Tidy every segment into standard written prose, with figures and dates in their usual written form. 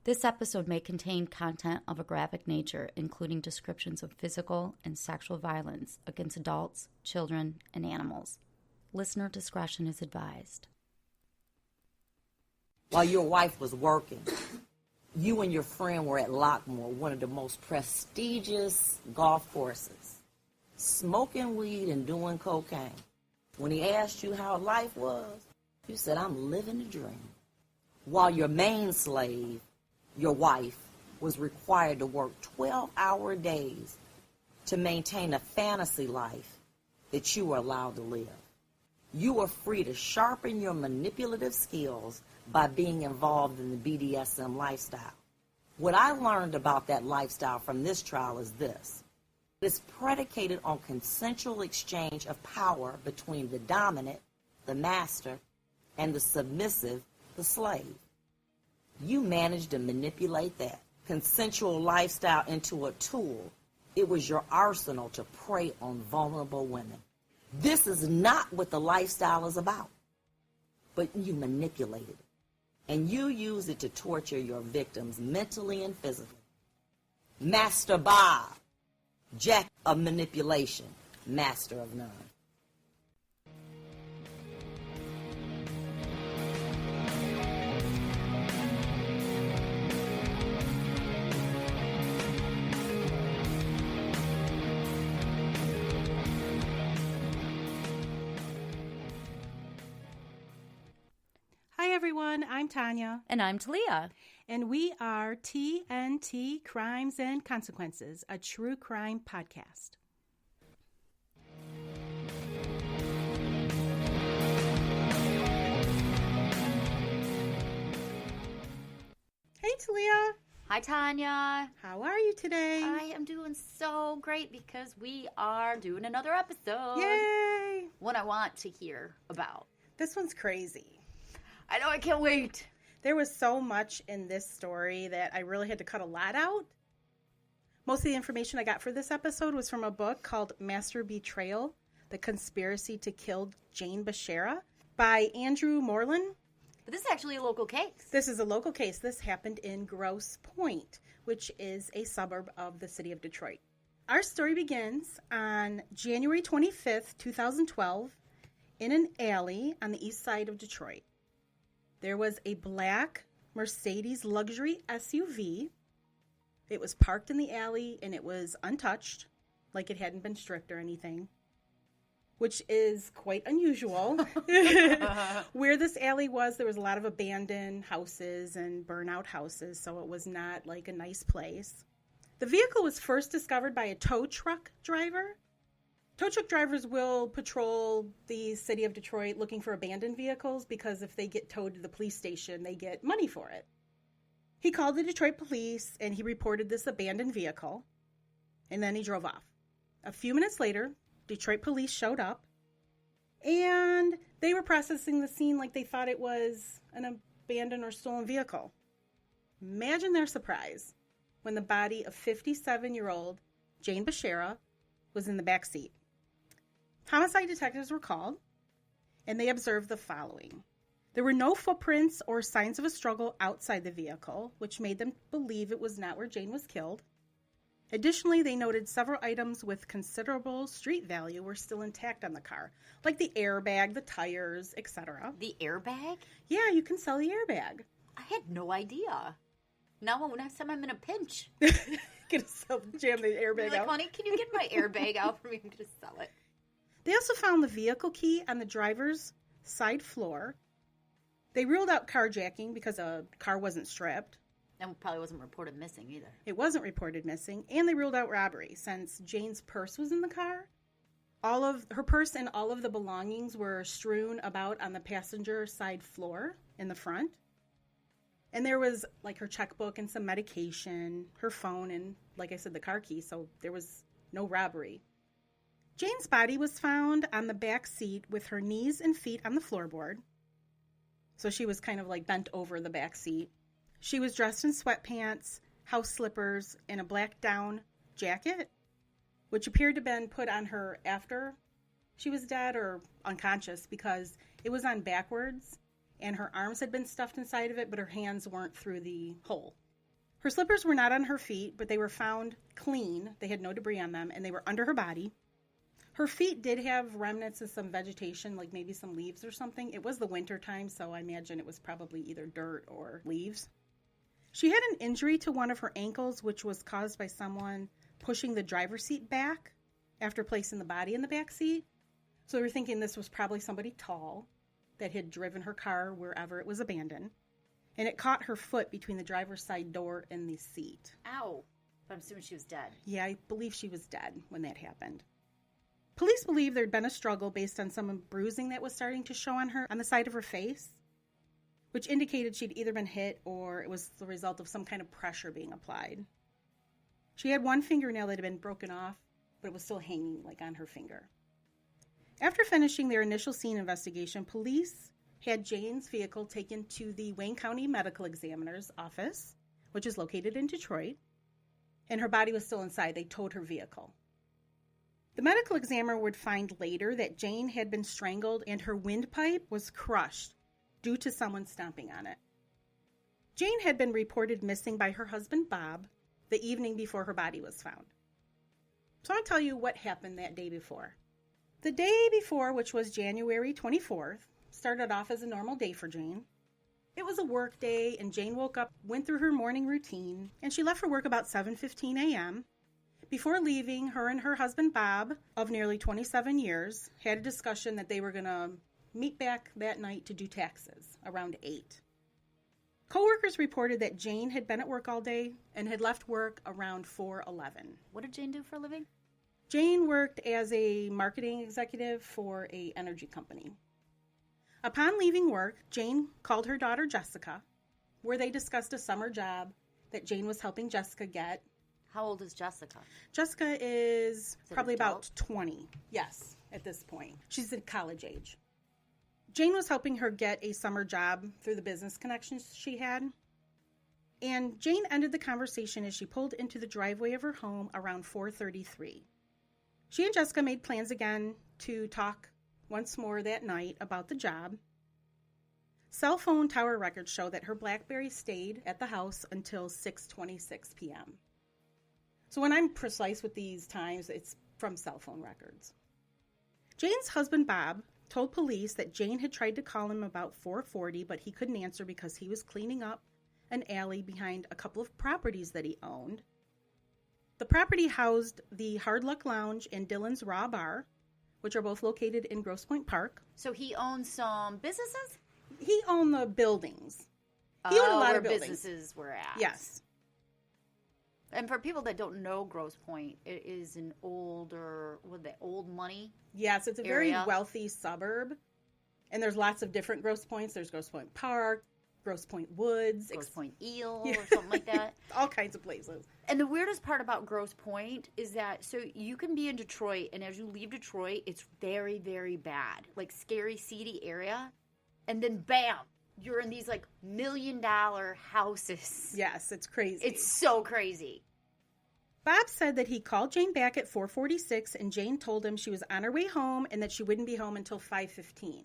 This episode may contain content of a graphic nature, including descriptions of physical and sexual violence against adults, children, and animals. Listener discretion is advised. While your wife was working, you and your friend were at Lockmore, one of the most prestigious golf courses, smoking weed and doing cocaine. When he asked you how life was, you said, "I'm living the dream." While your main slave, your wife, was required to work 12-hour days to maintain a fantasy life that you were allowed to live. You were free to sharpen your manipulative skills by being involved in the BDSM lifestyle. What I learned about that lifestyle from this trial is this. It's predicated on consensual exchange of power between the dominant, the master, and the submissive, the slave. You managed to manipulate that consensual lifestyle into a tool. It was your arsenal to prey on vulnerable women. This is not what the lifestyle is about, but you manipulated it, and you use it to torture your victims mentally and physically. Master Bob, jack of manipulation, master of none. Hi everyone, I'm Tanya. And I'm Talia. And we are TNT Crimes and Consequences, a true crime podcast. Hey Talia. Hi, Tanya. How are you today? I am doing so great because we are doing another episode. Yay! One I want to hear about. This one's crazy. I know, I can't wait. There was so much in this story that I really had to cut a lot out. Most of the information I got for this episode was from a book called Master Betrayal, The Conspiracy to Kill Jane Bashara by Andrew Morlan. But this is actually a local case. This is a local case. This happened in Grosse Pointe, which is a suburb of the city of Detroit. Our story begins on January 25th, 2012, in an alley on the east side of Detroit. There was a black Mercedes luxury SUV. It was parked in the alley and it was untouched, like it hadn't been stripped or anything, which is quite unusual. Where this alley was, there was a lot of abandoned houses and burnout houses, so it was not like a nice place. The vehicle was first discovered by a tow truck driver. Tow truck drivers will patrol the city of Detroit looking for abandoned vehicles because if they get towed to the police station, they get money for it. He called the Detroit police and he reported this abandoned vehicle, and then he drove off. A few minutes later, Detroit police showed up, and they were processing the scene like they thought it was an abandoned or stolen vehicle. Imagine their surprise when the body of 57-year-old Jane Bashara was in the back seat. Homicide detectives were called, and they observed the following. There were no footprints or signs of a struggle outside the vehicle, which made them believe it was not where Jane was killed. Additionally, they noted several items with considerable street value were still intact on the car, like the airbag, the tires, etc. The airbag? Yeah, you can sell the airbag. I had no idea. Now, next time I'm in a pinch. Gonna jam the airbag Like, out. honey, can you get my airbag out for me? I'm going to sell it. They also found the vehicle key on the driver's side floor. They ruled out carjacking because a car wasn't stripped. And probably wasn't reported missing either. It wasn't reported missing. And they ruled out robbery since Jane's purse was in the car. All of her purse and all of the belongings were strewn about on the passenger side floor in the front. And there was like her checkbook and some medication, her phone, and like I said, the car key. So there was no robbery. Jane's body was found on the back seat with her knees and feet on the floorboard. So she was kind of like bent over the back seat. She was dressed in sweatpants, house slippers, and a black down jacket, which appeared to have been put on her after she was dead or unconscious because it was on backwards and her arms had been stuffed inside of it, but her hands weren't through the hole. Her slippers were not on her feet, but they were found clean. They had no debris on them, and they were under her body. Her feet did have remnants of some vegetation, like maybe some leaves or something. It was the winter time, so I imagine it was probably either dirt or leaves. She had an injury to one of her ankles, which was caused by someone pushing the driver's seat back after placing the body in the back seat. So we're thinking this was probably somebody tall that had driven her car wherever it was abandoned. And it caught her foot between the driver's side door and the seat. Ow. But I'm assuming she was dead. Yeah, I believe she was dead when that happened. Police believe there had been a struggle based on some bruising that was starting to show on her on the side of her face, which indicated she'd either been hit or it was the result of some kind of pressure being applied. She had one fingernail that had been broken off, but it was still hanging on her finger. After finishing their initial scene investigation, police had Jane's vehicle taken to the Wayne County Medical Examiner's office, which is located in Detroit, and her body was still inside. They towed her vehicle. The medical examiner would find later that Jane had been strangled and her windpipe was crushed due to someone stomping on it. Jane had been reported missing by her husband, Bob, the evening before her body was found. So I'll tell you what happened that day before. The day before, which was January 24th, started off as a normal day for Jane. It was a work day, and Jane woke up, went through her morning routine, and she left for work about 7:15 a.m. Before leaving, her and her husband, Bob, of nearly 27 years, had a discussion that they were going to meet back that night to do taxes around 8. Coworkers reported that Jane had been at work all day and had left work around 4:11. What did Jane do for a living? Jane worked as a marketing executive for an energy company. Upon leaving work, Jane called her daughter Jessica, where they discussed a summer job that Jane was helping Jessica get. How old is Jessica? Jessica is probably adult? about 20. Yes, at this point. She's at college age. Jane was helping her get a summer job through the business connections she had. And Jane ended the conversation as she pulled into the driveway of her home around 4:33. She and Jessica made plans again to talk once more that night about the job. Cell phone tower records show that her BlackBerry stayed at the house until 6:26 p.m. So when I'm precise with these times, it's from cell phone records. Jane's husband, Bob, told police that Jane had tried to call him about 4:40, but he couldn't answer because he was cleaning up an alley behind a couple of properties that he owned. The property housed the Hard Luck Lounge and Dylan's Raw Bar, which are both located in Grosse Pointe Park. So he owns some businesses? He owned the buildings. He owned a lot where of buildings. Businesses were at. Yes. And for people that don't know Grosse Pointe, it is an older, old money? Yes, it's a area. very wealthy suburb. And there's lots of different Grosse Pointes. There's Grosse Pointe Park, Grosse Pointe Woods. Grosse Pointe Eel or something like that. All kinds of places. And the weirdest part about Grosse Pointe is that, so you can be in Detroit, and as you leave Detroit, it's very, very bad. Scary, seedy area. And then, bam, you're in these, $1 million houses. Yes, it's crazy. It's so crazy. Bob said that he called Jane back at 4:46, and Jane told him she was on her way home and that she wouldn't be home until 5:15.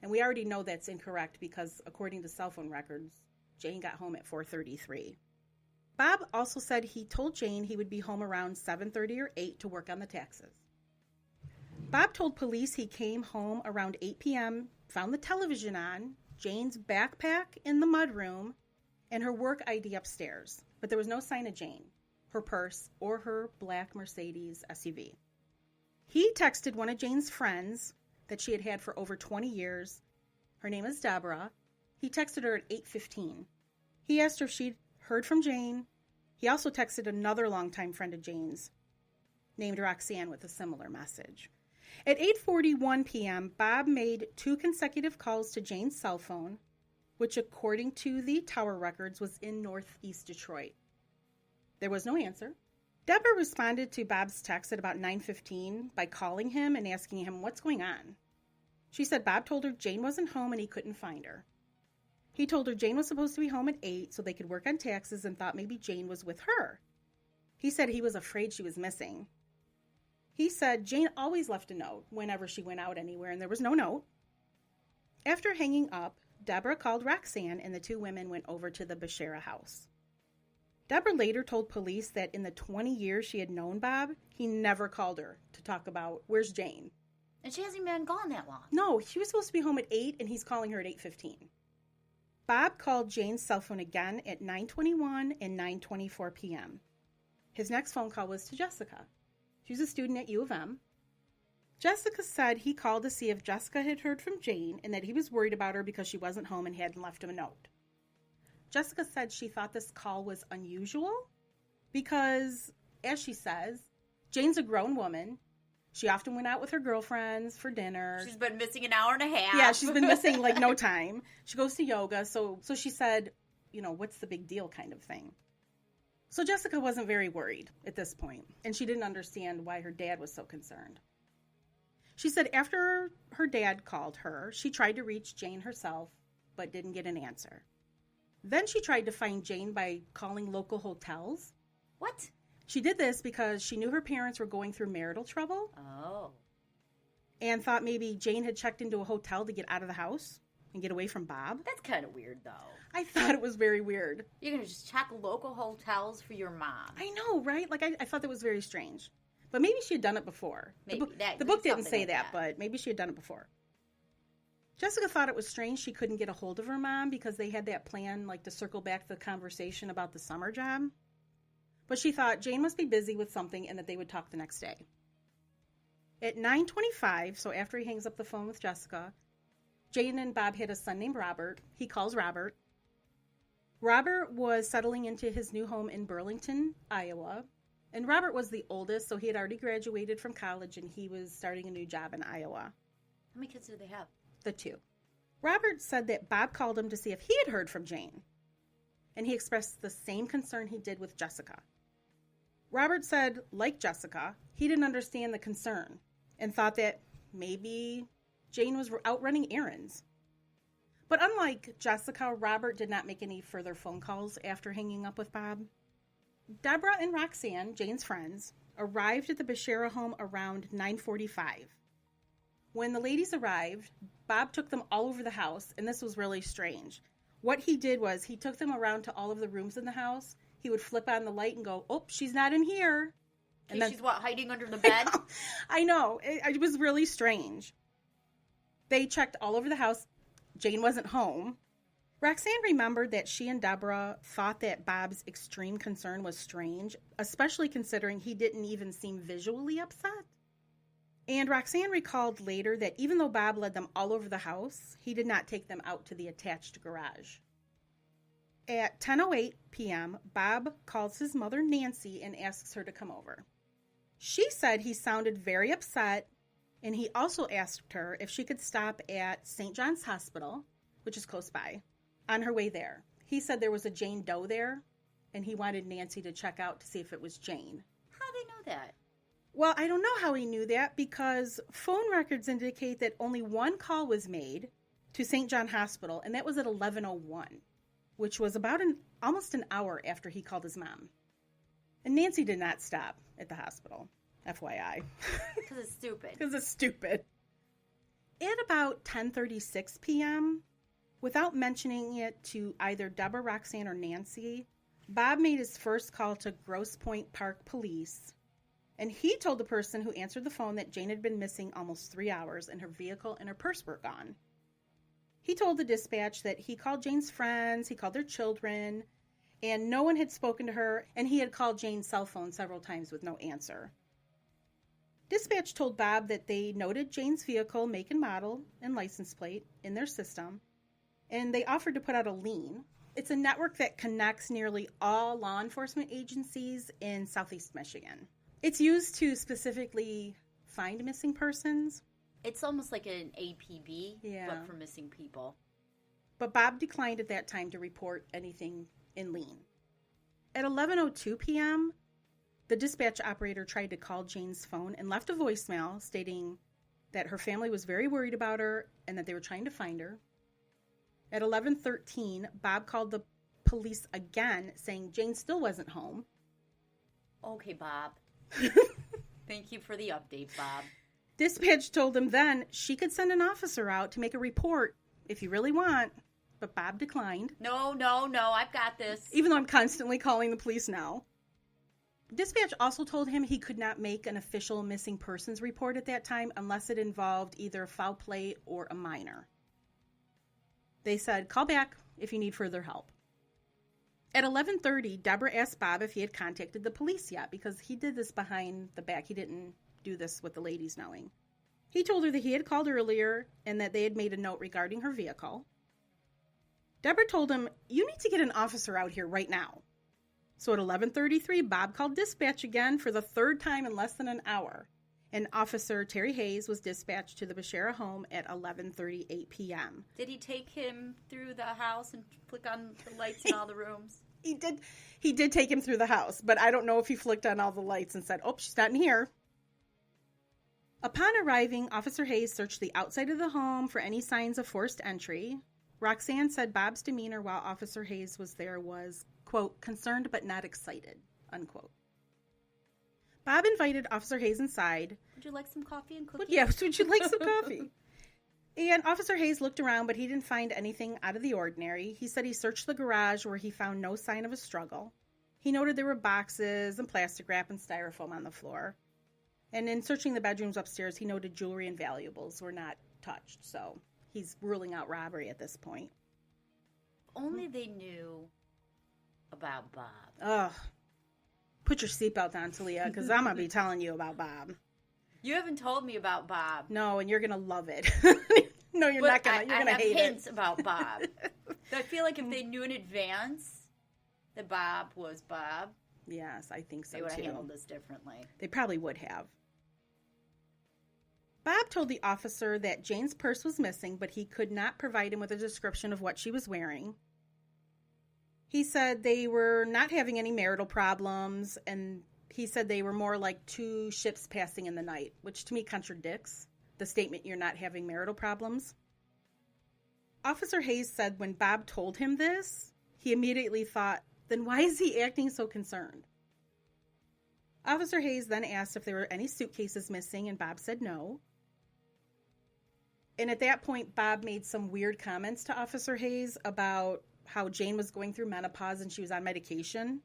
And we already know that's incorrect because, according to cell phone records, Jane got home at 4:33. Bob also said he told Jane he would be home around 7:30 or 8 to work on the taxes. Bob told police he came home around 8 p.m., found the television on, Jane's backpack in the mudroom, and her work ID upstairs. But there was no sign of Jane, her purse, or her black Mercedes SUV. He texted one of Jane's friends that she had had for over 20 years. Her name is Deborah. He texted her at 8:15. He asked her if she'd heard from Jane. He also texted another longtime friend of Jane's, named Roxanne, with a similar message. At 8:41 p.m., Bob made 2 consecutive calls to Jane's cell phone, which, according to the tower records, was in northeast Detroit. There was no answer. Deborah responded to Bob's text at about 9:15 by calling him and asking him what's going on. She said Bob told her Jane wasn't home and he couldn't find her. He told her Jane was supposed to be home at 8 so they could work on taxes and thought maybe Jane was with her. He said he was afraid she was missing. He said Jane always left a note whenever she went out anywhere, and there was no note. After hanging up, Deborah called Roxanne, and the 2 women went over to the Bashara house. Deborah later told police that in the 20 years she had known Bob, he never called her to talk about, where's Jane? And she hasn't been gone that long. No, she was supposed to be home at 8, and he's calling her at 8:15. Bob called Jane's cell phone again at 9:21 and 9:24 p.m. His next phone call was to Jessica. She was a student at U of M. Jessica said he called to see if Jessica had heard from Jane and that he was worried about her because she wasn't home and hadn't left him a note. Jessica said she thought this call was unusual because, as she says, Jane's a grown woman. She often went out with her girlfriends for dinner. She's been missing an hour and a half. Yeah, she's been missing like no time. She goes to yoga, so she said, what's the big deal kind of thing. So Jessica wasn't very worried at this point, and she didn't understand why her dad was so concerned. She said after her dad called her, she tried to reach Jane herself, but didn't get an answer. Then she tried to find Jane by calling local hotels. What? She did this because she knew her parents were going through marital trouble. Oh. And thought maybe Jane had checked into a hotel to get out of the house and get away from Bob. That's kind of weird, though. I thought it was very weird. You're going to just check local hotels for your mom. I know, right? Like, I thought that was very strange. But maybe she had done it before. Maybe. The book didn't say like that, but maybe she had done it before. Jessica thought it was strange she couldn't get a hold of her mom because they had that plan, like, to circle back the conversation about the summer job. But she thought Jane must be busy with something and that they would talk the next day. At 9:25, so after he hangs up the phone with Jessica, Jane and Bob had a son named Robert. He calls Robert. Robert was settling into his new home in Burlington, Iowa. And Robert was the oldest, so he had already graduated from college and he was starting a new job in Iowa. How many kids do they have? The 2. Robert said that Bob called him to see if he had heard from Jane. And he expressed the same concern he did with Jessica. Robert said, like Jessica, he didn't understand the concern and thought that maybe Jane was out running errands. But unlike Jessica, Robert did not make any further phone calls after hanging up with Bob. Deborah and Roxanne, Jane's friends, arrived at the Bashara home around 9:45. When the ladies arrived, Bob took them all over the house, and this was really strange. What he did was he took them around to all of the rooms in the house. He would flip on the light and go, "Oh, she's not in here." And then, she's hiding under the bed? I know. It was really strange. They checked all over the house. Jane wasn't home. Roxanne remembered that she and Deborah thought that Bob's extreme concern was strange, especially considering he didn't even seem visually upset. And Roxanne recalled later that even though Bob led them all over the house, he did not take them out to the attached garage. At 10:08 p.m., Bob calls his mother, Nancy, and asks her to come over. She said he sounded very upset, and he also asked her if she could stop at St. John's Hospital, which is close by, on her way there. He said there was a Jane Doe there, and he wanted Nancy to check out to see if it was Jane. How do they know that? Well, I don't know how he knew that because phone records indicate that only one call was made to St. John Hospital, and that was at 11:01, which was about almost an hour after he called his mom. And Nancy did not stop at the hospital, FYI. Because it's stupid. Because it's stupid. At about 10:36 p.m., without mentioning it to either Deborah, Roxanne, or Nancy, Bob made his first call to Grosse Pointe Park Police. And he told the person who answered the phone that Jane had been missing almost 3 hours and her vehicle and her purse were gone. He told the dispatch that he called Jane's friends, he called their children, and no one had spoken to her, and he had called Jane's cell phone several times with no answer. Dispatch told Bob that they noted Jane's vehicle, make and model, and license plate in their system, and they offered to put out a lien. It's a network that connects nearly all law enforcement agencies in Southeast Michigan. It's used to specifically find missing persons. It's almost like an APB, Yeah. but for missing people. But Bob declined at that time to report anything in lien. At 11:02 p.m., the dispatch operator tried to call Jane's phone and left a voicemail stating that her family was very worried about her and that they were trying to find her. At 11:13, Bob called the police again, saying Jane still wasn't home. Okay, Bob. Thank you for the update, Bob. Dispatch told him then she could send an officer out to make a report if you really want. but Bob declined. No, I've got this. Even though I'm constantly calling the police now. Dispatch also told him he could not make an official missing persons report at that time unless it involved either foul play or a minor. They said, call back if you need further help. At 11:30, Deborah asked Bob if he had contacted the police yet, because he did this behind the back. He didn't do this with the ladies knowing. He told her that he had called earlier and that they had made a note regarding her vehicle. Deborah told him, you need to get an officer out here right now. So at 11:33, Bob called dispatch again for the third time in less than an hour. And Officer Terry Hayes was dispatched to the Bashara home at 11:38 p.m. Did he take him through the house and flick on the lights in all the rooms? He did take him through the house, but I don't know if he flicked on all the lights and said, oh, she's not in here. Upon arriving, Officer Hayes searched the outside of the home for any signs of forced entry. Roxanne said Bob's demeanor while Officer Hayes was there was, quote, concerned but not excited, unquote. Bob invited Officer Hayes inside. Would you like some coffee and cookies? Yes, would you like some coffee? And Officer Hayes looked around, but he didn't find anything out of the ordinary. He said he searched the garage where he found no sign of a struggle. He noted there were boxes and plastic wrap and styrofoam on the floor. And in searching the bedrooms upstairs, he noted jewelry and valuables were not touched. So he's ruling out robbery at this point. Only they knew about Bob. Ugh. Put your seatbelt on, Talia, because I'm going to be telling you about Bob. You haven't told me about Bob. No, and you're going to love it. No, you're not going to. You're going to hate it. I have hints about Bob. So I feel like if they knew in advance that Bob was Bob, yes, I think so, they would have too. handled this differently. They probably would have. Bob told the officer that Jane's purse was missing, but he could not provide him with a description of what she was wearing. He said they were not having any marital problems, and he said they were more like two ships passing in the night, which to me contradicts the statement you're not having marital problems. Officer Hayes said when Bob told him this, he immediately thought, then why is he acting so concerned? Officer Hayes then asked if there were any suitcases missing, and Bob said no. And at that point, Bob made some weird comments to Officer Hayes about how Jane was going through menopause and she was on medication.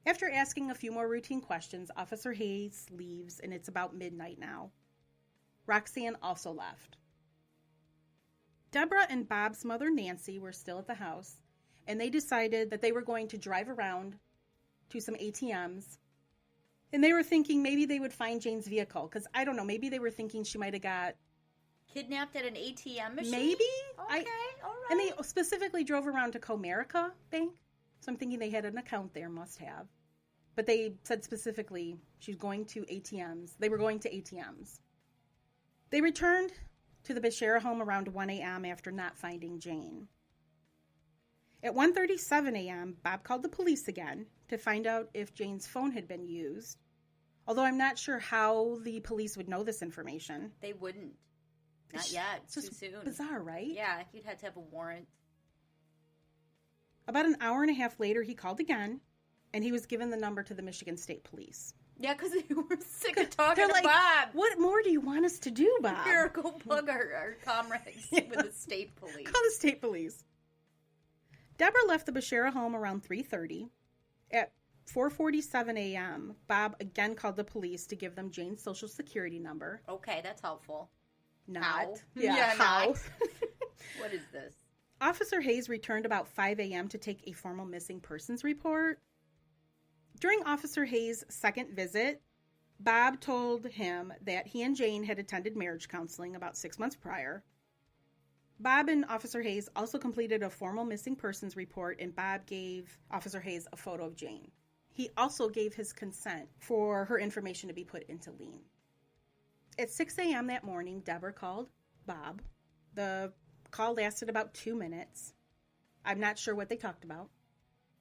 After asking a few more routine questions, Officer Hayes leaves, and it's about midnight now. Roxanne also left. Deborah and Bob's mother, Nancy, were still at the house, and they decided that they were going to drive around to some ATMs. And they were thinking maybe they would find Jane's vehicle, because I don't know, maybe they were thinking she might have got kidnapped at an ATM machine? Maybe. Okay, all right. And they specifically drove around to Comerica Bank, so I'm thinking they had an account there, must have. But they said specifically she's going to ATMs. They were going to ATMs. They returned to the Bashara home around 1 a.m. after not finding Jane. At 1:37 a.m., Bob called the police again to find out if Jane's phone had been used, although I'm not sure how the police would know this information. They wouldn't. Not yet. It's too soon. Bizarre, right? Yeah, you'd have to have a warrant. About an hour and a half later, he called again, and he was given the number to the Michigan State Police. Yeah, because they were sick of talking to like, Bob. What more do you want us to do, Bob? Here, go plug our comrades with the state police. Call the state police. Deborah left the Bashara home around 3:30. At 4:47 a.m., Bob again called the police to give them Jane's social security number. Okay, that's helpful. Not. How? Yeah, how? Not. What is this? Officer Hayes returned about 5 a.m. to take a formal missing persons report. During Officer Hayes' second visit, Bob told him that he and Jane had attended marriage counseling about 6 months prior. Bob and Officer Hayes also completed a formal missing persons report, and Bob gave Officer Hayes a photo of Jane. He also gave his consent for her information to be put into lien. At 6 a.m. that morning, Deborah called Bob. The call lasted about 2 minutes. I'm not sure what they talked about.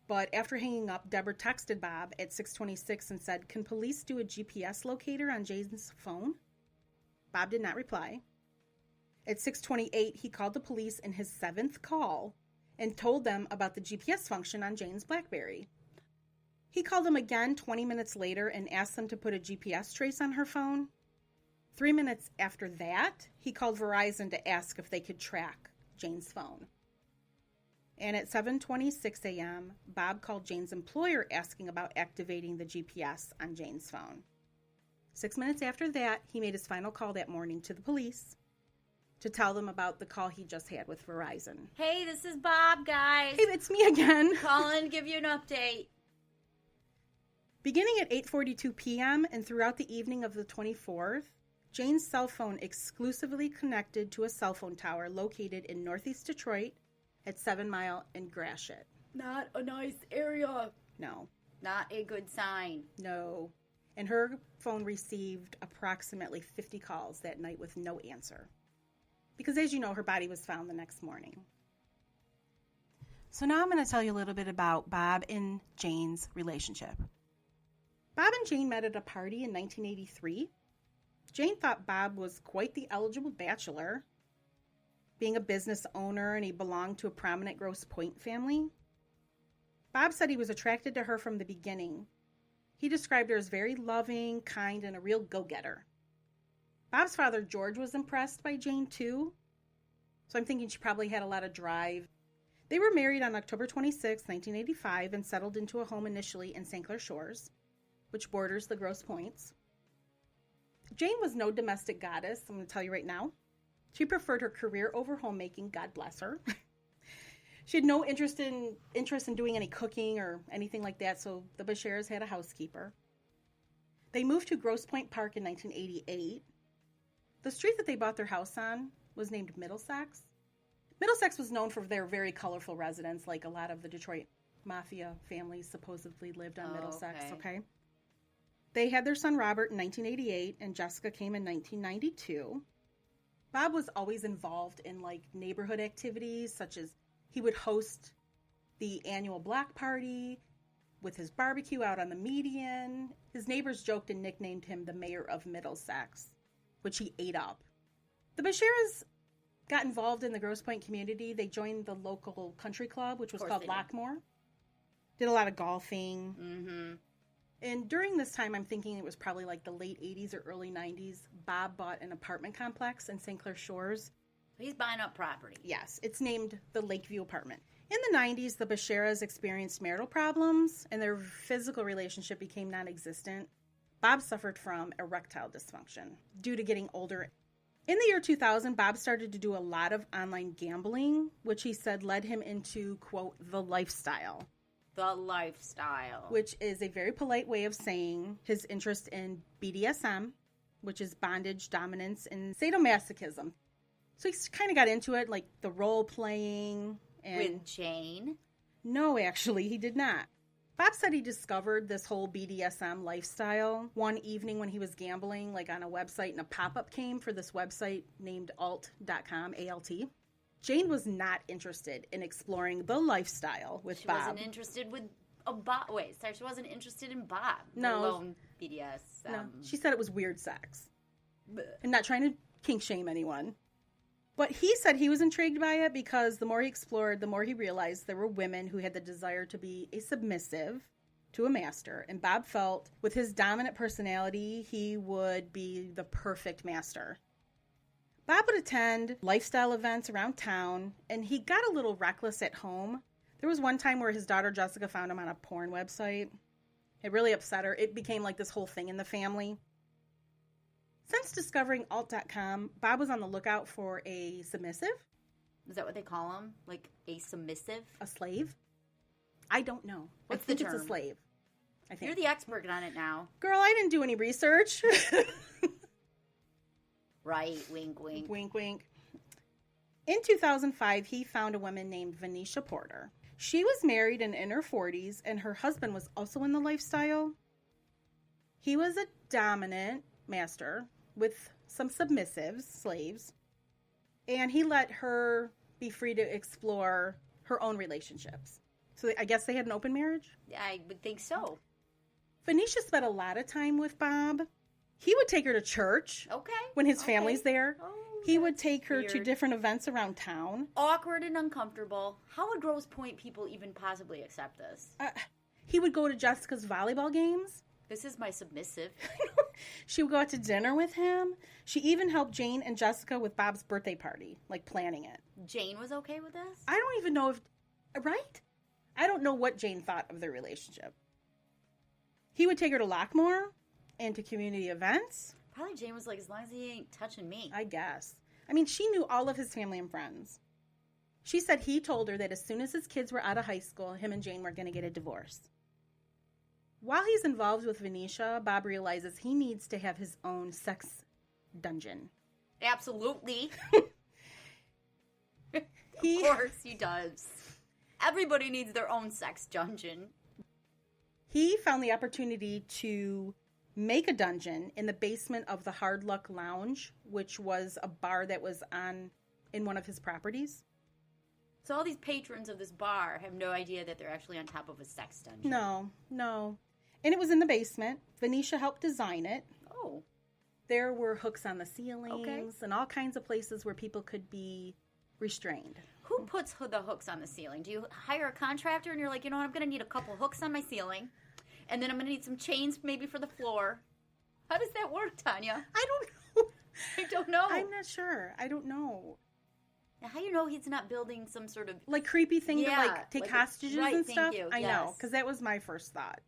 But after hanging up, Deborah texted Bob at 6:26 and said, "Can police do a GPS locator on Jane's phone?" Bob did not reply. At 6:28, he called the police in his 7th call and told them about the GPS function on Jane's BlackBerry. He called them again 20 minutes later and asked them to put a GPS trace on her phone. 3 minutes after that, he called Verizon to ask if they could track Jane's phone. And at 7:26 a.m., Bob called Jane's employer asking about activating the GPS on Jane's phone. 6 minutes after that, he made his final call that morning to the police to tell them about the call he just had with Verizon. Hey, this is Bob, guys. Hey, it's me again. Calling to give you an update. Beginning at 8:42 p.m. and throughout the evening of the 24th, Jane's cell phone exclusively connected to a cell phone tower located in northeast Detroit at 7 Mile and Gratiot. Not a nice area. No. Not a good sign. No. And her phone received approximately 50 calls that night with no answer. Because as you know, her body was found the next morning. So now I'm going to tell you a little bit about Bob and Jane's relationship. Bob and Jane met at a party in 1983. Jane thought Bob was quite the eligible bachelor, being a business owner, and he belonged to a prominent Grosse Pointe family. Bob said he was attracted to her from the beginning. He described her as very loving, kind, and a real go-getter. Bob's father, George, was impressed by Jane, too. So I'm thinking she probably had a lot of drive. They were married on October 26, 1985, and settled into a home initially in St. Clair Shores, which borders the Grosse Pointes. Jane was no domestic goddess, I'm going to tell you right now. She preferred her career over homemaking, God bless her. She had no interest in doing any cooking or anything like that, so the Basharas had a housekeeper. They moved to Grosse Pointe Park in 1988. The street that they bought their house on was named Middlesex. Middlesex was known for their very colorful residents, like a lot of the Detroit mafia families supposedly lived on Middlesex, okay? They had their son Robert in 1988, and Jessica came in 1992. Bob was always involved in, like, neighborhood activities, such as he would host the annual block party with his barbecue out on the median. His neighbors joked and nicknamed him the mayor of Middlesex, which he ate up. The Basharas got involved in the Grosse Pointe community. They joined the local country club, which was called Lockmore. Did a lot of golfing. Mm-hmm. And during this time, I'm thinking it was probably like the late 80s or early 90s, Bob bought an apartment complex in St. Clair Shores. He's buying up property. Yes, it's named the Lakeview Apartment. In the 90s, the Basharas experienced marital problems, and their physical relationship became non-existent. Bob suffered from erectile dysfunction due to getting older. In the year 2000, Bob started to do a lot of online gambling, which he said led him into, quote, the lifestyle. The lifestyle. Which is a very polite way of saying his interest in BDSM, which is bondage, dominance, and sadomasochism. So he kind of got into it, like the role-playing. And with Jane? No, actually, he did not. Bob said he discovered this whole BDSM lifestyle one evening when he was gambling, like on a website, and a pop-up came for this website named alt.com, A-L-T. Jane was not interested in exploring the lifestyle with Bob. She wasn't interested with a Bob. Wait, sorry, she wasn't interested in Bob. No. Alone BDSM. No, she said it was weird sex. Blech. And not trying to kink shame anyone. But he said he was intrigued by it because the more he explored, the more he realized there were women who had the desire to be a submissive to a master. And Bob felt with his dominant personality, he would be the perfect master. Bob would attend lifestyle events around town, and he got a little reckless at home. There was one time where his daughter Jessica found him on a porn website. It really upset her. It became like this whole thing in the family. Since discovering alt.com, Bob was on the lookout for a submissive. Is that what they call them? Like a submissive? A slave? I don't know. What's I think the term? It's a slave. I think. You're the expert on it now. Girl, I didn't do any research. Right, wink, wink. Wink, wink. In 2005, he found a woman named Venetia Porter. She was married and in her 40s, and her husband was also in the lifestyle. He was a dominant master with some submissives, slaves, and he let her be free to explore her own relationships. So I guess they had an open marriage? I would think so. Venetia spent a lot of time with Bob. He would take her to church. Okay. When his family's there. Oh, he would take her to weird. different events around town. Awkward and uncomfortable. How would Grosse Pointe people even possibly accept this? He would go to Jessica's volleyball games. This is my submissive. She would go out to dinner with him. She even helped Jane and Jessica with Bob's birthday party, like planning it. Jane was okay with this? I don't even know if Right? I don't know what Jane thought of their relationship. He would take her to Lockmore and to community events. Probably Jane was like, as long as he ain't touching me. I guess. I mean, she knew all of his family and friends. She said he told her that as soon as his kids were out of high school, him and Jane were going to get a divorce. While he's involved with Venetia, Bob realizes he needs to have his own sex dungeon. Absolutely. Of course he does. Everybody needs their own sex dungeon. He found the opportunity to make a dungeon in the basement of the Hard Luck Lounge, which was a bar that was in one of his properties. So all these patrons of this bar have no idea that they're actually on top of a sex dungeon. No. And it was in the basement. Venetia helped design it. Oh. There were hooks on the ceilings and all kinds of places where people could be restrained. Who puts the hooks on the ceiling? Do you hire a contractor and you're like, you know what, I'm going to need a couple hooks on my ceiling, and then I'm going to need some chains maybe for the floor. How does that work, Tanya? I don't know. I don't know. I'm not sure. I don't know. Now, how do you know he's not building some sort of... Like creepy thing to take like hostages right, and stuff? Thank you. I know, because that was my first thought.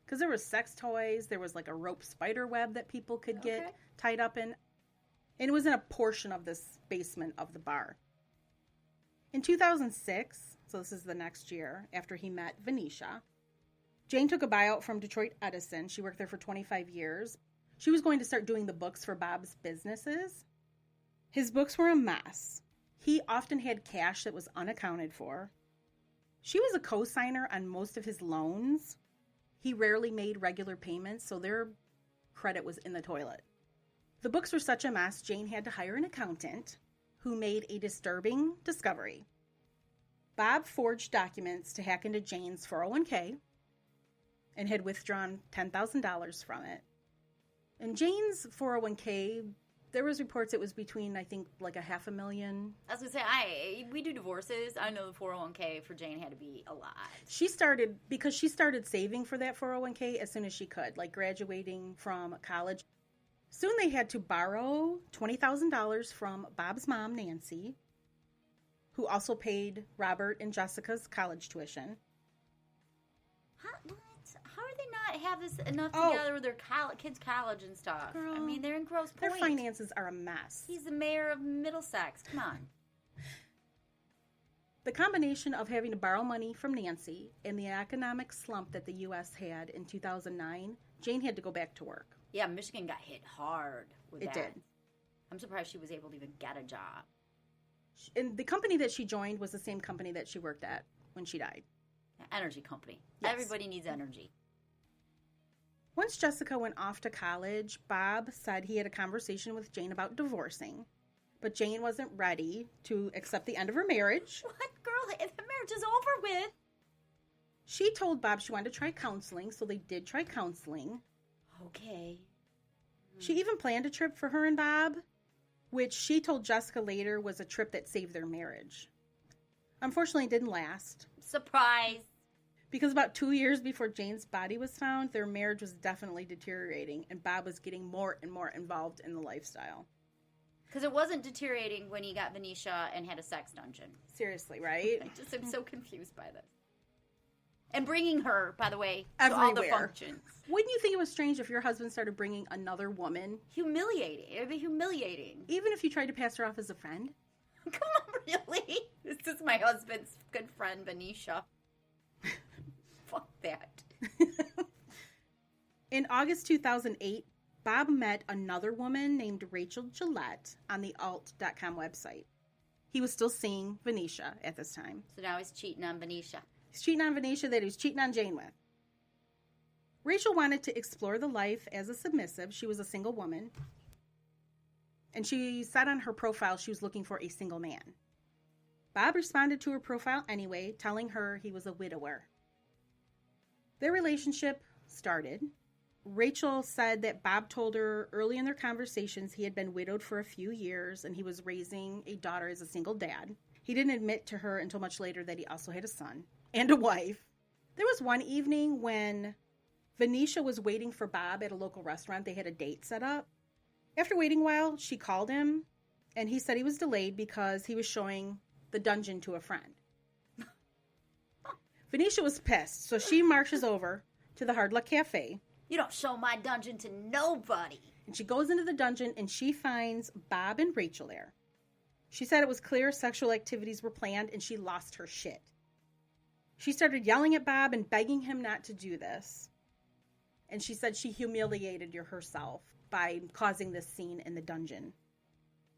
Because there was sex toys. There was like a rope spider web that people could get tied up in. And it was in a portion of this basement of the bar. In 2006, so this is the next year after he met Venetia, Jane took a buyout from Detroit Edison. She worked there for 25 years. She was going to start doing the books for Bob's businesses. His books were a mess. He often had cash that was unaccounted for. She was a co-signer on most of his loans. He rarely made regular payments, so their credit was in the toilet. The books were such a mess, Jane had to hire an accountant who made a disturbing discovery. Bob forged documents to hack into Jane's 401k and had withdrawn $10,000 from it. And Jane's 401k, there was reports it was between, I think, like $500,000. I was going to say, we do divorces. I know the 401k for Jane had to be a lot. She started saving for that 401k as soon as she could, like graduating from college. Soon they had to borrow $20,000 from Bob's mom, Nancy, who also paid Robert and Jessica's college tuition. What? How do they not have this enough together with their kids' college and stuff? Girl, I mean, they're in Grosse Pointe. Their finances are a mess. He's the mayor of Middlesex. Come on. The combination of having to borrow money from Nancy and the economic slump that the U.S. had in 2009, Jane had to go back to work. Yeah, Michigan got hit hard with that. It did. I'm surprised she was able to even get a job. And the company that she joined was the same company that she worked at when she died. Energy company. Yes. Everybody needs energy. Once Jessica went off to college, Bob said he had a conversation with Jane about divorcing. But Jane wasn't ready to accept the end of her marriage. What, girl? If the marriage is over with. She told Bob she wanted to try counseling, so they did try counseling. Okay. She even planned a trip for her and Bob, which she told Jessica later was a trip that saved their marriage. Unfortunately, it didn't last. Surprise. Because about 2 years before Jane's body was found, their marriage was definitely deteriorating, and Bob was getting more and more involved in the lifestyle. Because it wasn't deteriorating when he got Venetia and had a sex dungeon. Seriously, right? I'm so confused by this. And bringing her, by the way, everywhere. To all the functions. Wouldn't you think it was strange if your husband started bringing another woman? Humiliating. It would be humiliating. Even if you tried to pass her off as a friend? Come on, really? This is my husband's good friend, Venetia. Fuck that. In August 2008, Bob met another woman named Rachel Gillette on the alt.com website. He was still seeing Venetia at this time. So now he's cheating on Venetia. He's cheating on Venetia that he was cheating on Jane with. Rachel wanted to explore the life as a submissive. She was a single woman. And she said on her profile she was looking for a single man. Bob responded to her profile anyway, telling her he was a widower. Their relationship started. Rachel said that Bob told her early in their conversations he had been widowed for a few years and he was raising a daughter as a single dad. He didn't admit to her until much later that he also had a son and a wife. There was one evening when Venetia was waiting for Bob at a local restaurant. They had a date set up. After waiting a while, she called him, and he said he was delayed because he was showing the dungeon to a friend. Venetia was pissed, so she marches over to the Hard Luck Cafe. You don't show my dungeon to nobody. And she goes into the dungeon and she finds Bob and Rachel there. She said it was clear sexual activities were planned and she lost her shit. She started yelling at Bob and begging him not to do this. And she said she humiliated herself by causing this scene in the dungeon.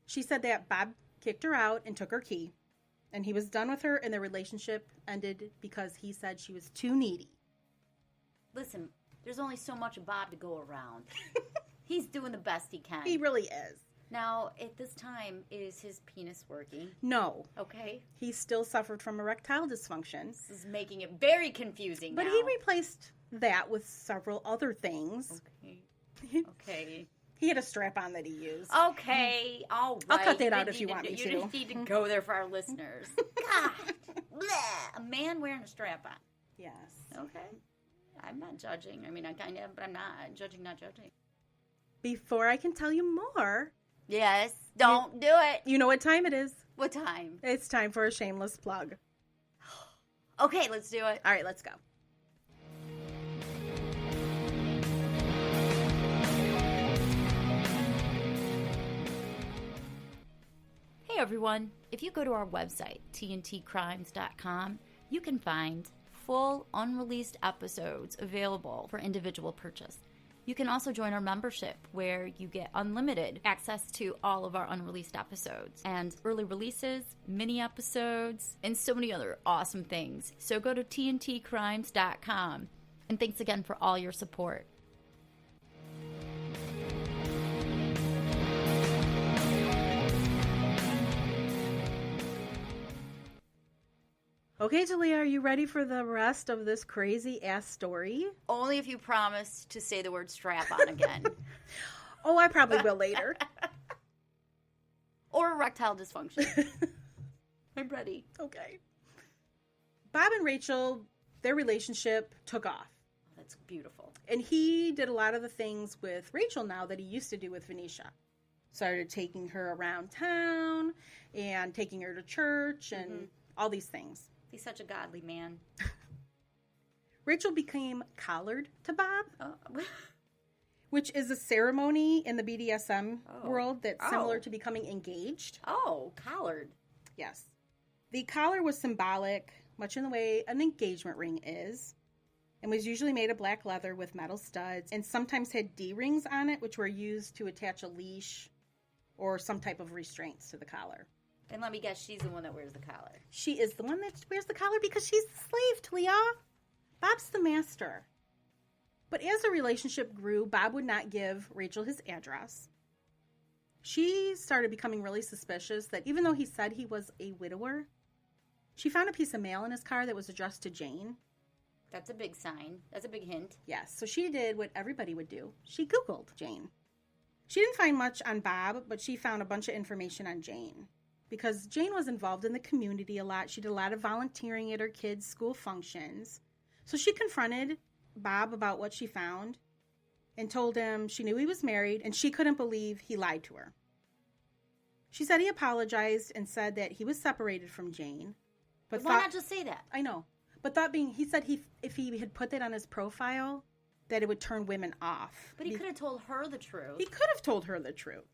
She said that Bob kicked her out and took her key. And he was done with her and their relationship ended because he said she was too needy. Listen, there's only so much of Bob to go around. He's doing the best he can. He really is. Now, at this time, is his penis working? No. Okay. He still suffered from erectile dysfunction. This is making it very confusing But now. he replaced that with several other things. Okay. Okay. He had a strap-on that he used. Okay. All right. I'll cut that You out didn't if you need want me You to. didn't need to go there for our listeners. God. Bleh. A man wearing a strap-on. Yes. Okay. I'm not judging. I mean, I kind of, but I'm not judging, not judging. Before I can tell you more, Yes. Don't do it. you know what time it is. What time? It's time for a shameless plug. Okay, let's do it. All right, let's go. Hey everyone, if you go to our website, tntcrimes.com, you can find full unreleased episodes available for individual purchase. You can also join our membership where you get unlimited access to all of our unreleased episodes and early releases, mini episodes, and so many other awesome things. So go to tntcrimes.com. And thanks again for all your support. Okay, Talia, are you ready for the rest of this crazy-ass story? Only if you promise to say the word strap-on again. Oh, I probably will later. Or erectile dysfunction. I'm ready. Okay. Bob and Rachel, their relationship took off. That's beautiful. And he did a lot of the things with Rachel now that he used to do with Venetia. Started taking her around town and taking her to church and all these things. He's such a godly man. Rachel became collared to Bob, Oh. which is a ceremony in the BDSM Oh. world that's similar Oh. to becoming engaged. Oh, collared. Yes. The collar was symbolic, much in the way an engagement ring is, and was usually made of black leather with metal studs, and sometimes had D-rings on it, which were used to attach a leash or some type of restraints to the collar. And let me guess, she's the one that wears the collar. She is the one that wears the collar because she's the slave, Talia. Bob's the master. But as the relationship grew, Bob would not give Rachel his address. She started becoming really suspicious that even though he said he was a widower, she found a piece of mail in his car that was addressed to Jane. That's a big sign. That's a big hint. Yes, so she did what everybody would do. She Googled Jane. She didn't find much on Bob, but she found a bunch of information on Jane. Because Jane was involved in the community a lot. She did a lot of volunteering at her kids' school functions. So she confronted Bob about what she found and told him she knew he was married and she couldn't believe he lied to her. She said he apologized and said that he was separated from Jane. But Why not just say that? I know. But he said if he had put that on his profile, that it would turn women off. But he could have told her the truth. He could have told her the truth.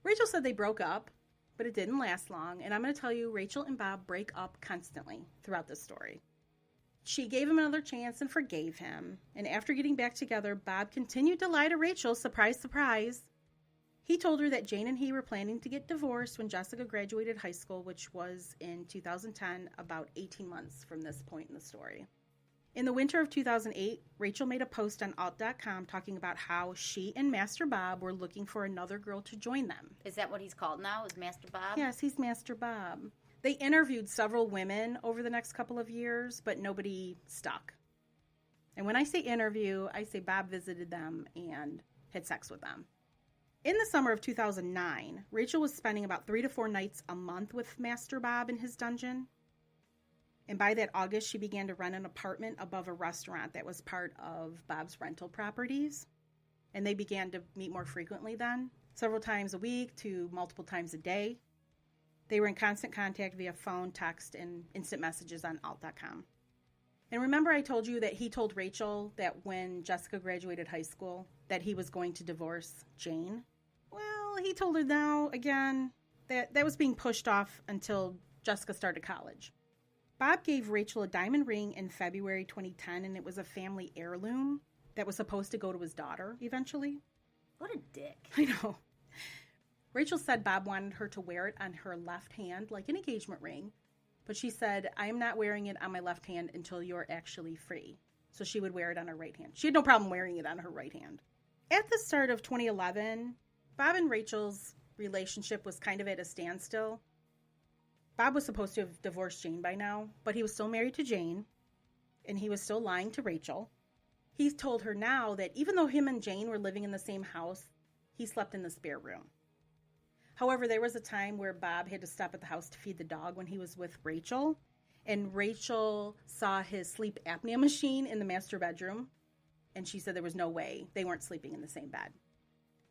Rachel said they broke up, but it didn't last long. And I'm going to tell you, Rachel and Bob break up constantly throughout this story. She gave him another chance and forgave him. And after getting back together, Bob continued to lie to Rachel. Surprise, surprise. He told her that Jane and he were planning to get divorced when Jessica graduated high school, which was in 2010, about 18 months from this point in the story. In the winter of 2008, Rachel made a post on alt.com talking about how she and Master Bob were looking for another girl to join them. Is that what he's called now? Is Master Bob? Yes, he's Master Bob. They interviewed several women over the next couple of years, but nobody stuck. And when I say interview, I say Bob visited them and had sex with them. In the summer of 2009, Rachel was spending about 3 to 4 nights a month with Master Bob in his dungeon. And by that August, she began to rent an apartment above a restaurant that was part of Bob's rental properties. And they began to meet more frequently then, several times a week to multiple times a day. They were in constant contact via phone, text, and instant messages on alt.com. And remember I told you that he told Rachel that when Jessica graduated high school that he was going to divorce Jane? Well, he told her now, again, that was being pushed off until Jessica started college. Bob gave Rachel a diamond ring in February 2010, and it was a family heirloom that was supposed to go to his daughter eventually. What a dick. I know. Rachel said Bob wanted her to wear it on her left hand like an engagement ring, but she said, I am not wearing it on my left hand until you're actually free. So she would wear it on her right hand. She had no problem wearing it on her right hand. At the start of 2011, Bob and Rachel's relationship was kind of at a standstill. Bob was supposed to have divorced Jane by now, but he was still married to Jane, and he was still lying to Rachel. He's told her now that even though him and Jane were living in the same house, he slept in the spare room. However, there was a time where Bob had to stop at the house to feed the dog when he was with Rachel, and Rachel saw his sleep apnea machine in the master bedroom, and she said there was no way they weren't sleeping in the same bed.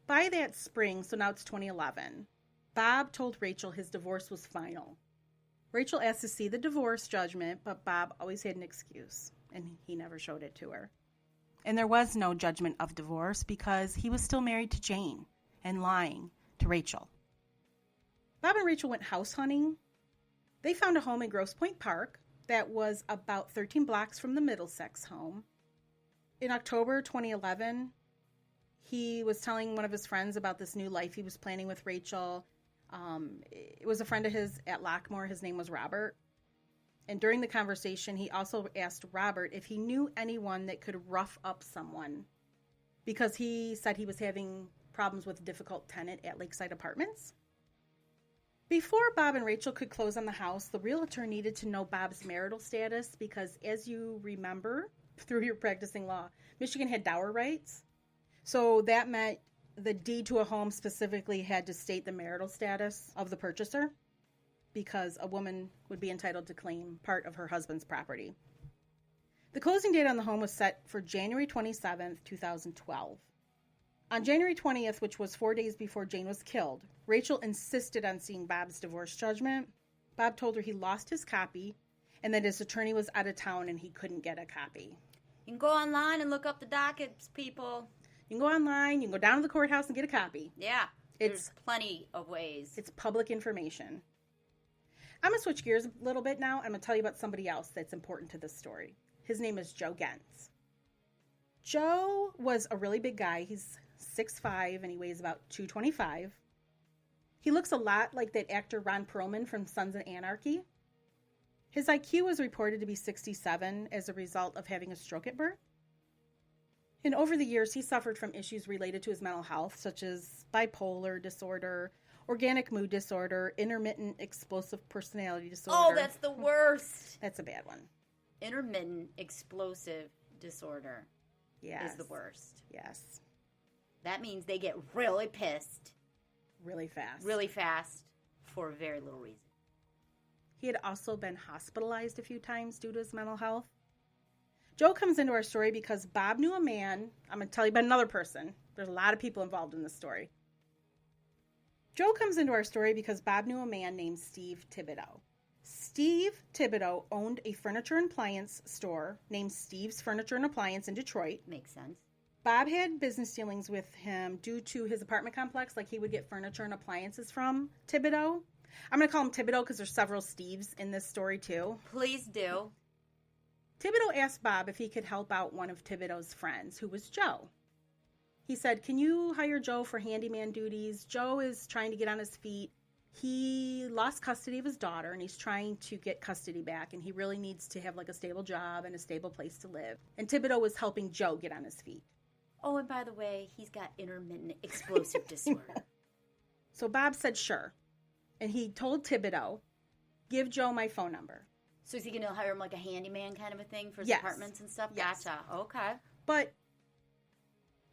By that spring, so now it's 2011, Bob told Rachel his divorce was final. Rachel asked to see the divorce judgment, but Bob always had an excuse, and he never showed it to her. And there was no judgment of divorce because he was still married to Jane and lying to Rachel. Bob and Rachel went house hunting. They found a home in Grosse Pointe Park that was about 13 blocks from the Middlesex home. In October 2011, he was telling one of his friends about this new life he was planning with Rachel. It was a friend of his at Lockmore. His name was Robert. And during the conversation, he also asked Robert if he knew anyone that could rough up someone because he said he was having problems with a difficult tenant at Lakeside Apartments. Before Bob and Rachel could close on the house, the realtor needed to know Bob's marital status because, as you remember through your practicing law, Michigan had dower rights. So that meant the deed to a home specifically had to state the marital status of the purchaser because a woman would be entitled to claim part of her husband's property. The closing date on the home was set for January 27th, 2012. On January 20th, which was 4 days before Jane was killed, Rachel insisted on seeing Bob's divorce judgment. Bob told her he lost his copy and that his attorney was out of town and he couldn't get a copy. You can go online and look up the dockets, people. You can go online, you can go down to the courthouse and get a copy. Yeah, there's plenty of ways. It's public information. I'm going to switch gears a little bit now. I'm going to tell you about somebody else that's important to this story. His name is Joe Gentz. Joe was a really big guy. He's 6'5", and he weighs about 225. He looks a lot like that actor Ron Perlman from Sons of Anarchy. His IQ was reported to be 67 as a result of having a stroke at birth. And over the years, he suffered from issues related to his mental health, such as bipolar disorder, organic mood disorder, intermittent explosive personality disorder. Oh, that's the worst. That's a bad one. Intermittent explosive disorder Yes. is the worst. Yes. That means they get really pissed Really fast. really fast for very little reason. He had also been hospitalized a few times due to his mental health. Joe comes into our story because Bob knew a man. I'm going to tell you about another person. There's a lot of people involved in this story. Joe comes into our story because Bob knew a man named Steve Thibodeau. Steve Thibodeau owned a furniture and appliance store named Steve's Furniture and Appliance in Detroit. Makes sense. Bob had business dealings with him due to his apartment complex, like he would get furniture and appliances from Thibodeau. I'm going to call him Thibodeau because there's several Steves in this story too. Please do. Thibodeau asked Bob if he could help out one of Thibodeau's friends, who was Joe. He said, "Can you hire Joe for handyman duties? Joe is trying to get on his feet. He lost custody of his daughter, and he's trying to get custody back, and he really needs to have like a stable job and a stable place to live." And Thibodeau was helping Joe get on his feet. Oh, and by the way, he's got intermittent explosive disorder. So Bob said sure. And he told Thibodeau, "Give Joe my phone number." So is he going to hire him like a handyman kind of a thing for his Yes. apartments and stuff? Yes. Gotcha. Okay. But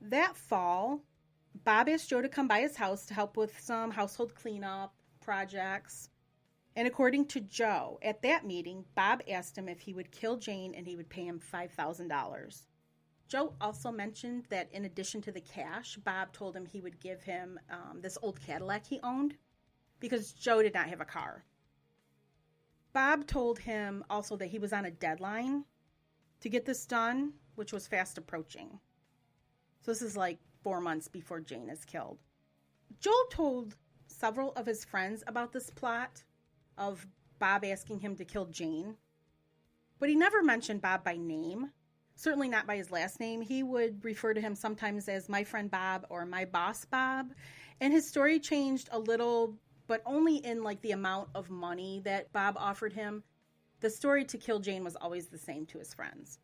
that fall, Bob asked Joe to come by his house to help with some household cleanup projects. And according to Joe, at that meeting, Bob asked him if he would kill Jane and he would pay him $5,000. Joe also mentioned that in addition to the cash, Bob told him he would give him this old Cadillac he owned because Joe did not have a car. Bob told him also that he was on a deadline to get this done, which was fast approaching. So this is like 4 months before Jane is killed. Joel told several of his friends about this plot of Bob asking him to kill Jane, but he never mentioned Bob by name, certainly not by his last name. He would refer to him sometimes as my friend Bob or my boss Bob, and his story changed a little, but only in like the amount of money that Bob offered him. The story to kill Jane was always the same to his friends.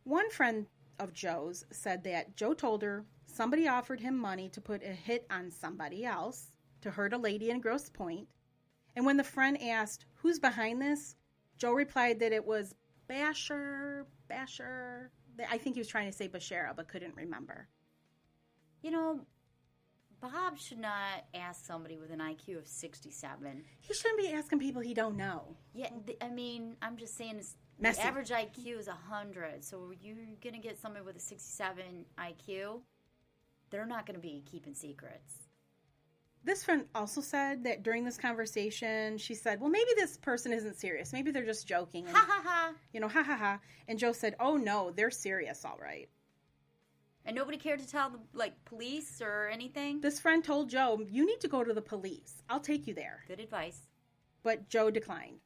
One friend of Joe's said that Joe told her somebody offered him money to put a hit on somebody else to hurt a lady in Grosse Pointe. And when the friend asked, who's behind this? Joe replied that it was Bashara. I think he was trying to say Bashara, but couldn't remember. You know, Bob should not ask somebody with an IQ of 67. He shouldn't be asking people he don't know. Yeah, I mean, I'm just saying Messy. The average IQ is 100. So you're going to get somebody with a 67 IQ, they're not going to be keeping secrets. This friend also said that during this conversation, she said, well, maybe this person isn't serious. Maybe they're just joking. And, ha ha ha. You know, ha ha ha. And Joe said, oh, no, they're serious, all right. And nobody cared to tell the police or anything? This friend told Joe, you need to go to the police. I'll take you there. Good advice. But Joe declined.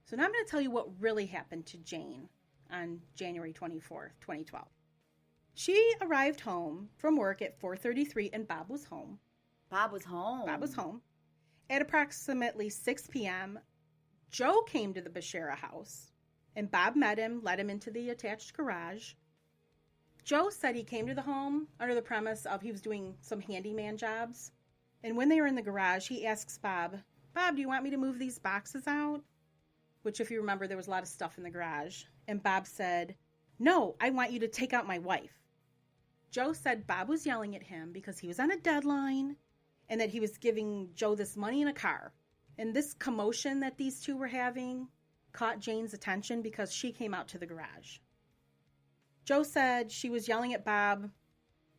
So now I'm going to tell you what really happened to Jane on January 24th, 2012. She arrived home from work at 4:33 and Bob was home. Bob was home. At approximately 6 p.m., Joe came to the Bashara house, and Bob met him, led him into the attached garage. Joe said he came to the home under the premise of he was doing some handyman jobs. And when they were in the garage, he asks Bob, do you want me to move these boxes out? Which, if you remember, there was a lot of stuff in the garage. And Bob said, no, I want you to take out my wife. Joe said Bob was yelling at him because he was on a deadline and that he was giving Joe this money in a car. And this commotion that these two were having caught Jane's attention because she came out to the garage. Joe said she was yelling at Bob,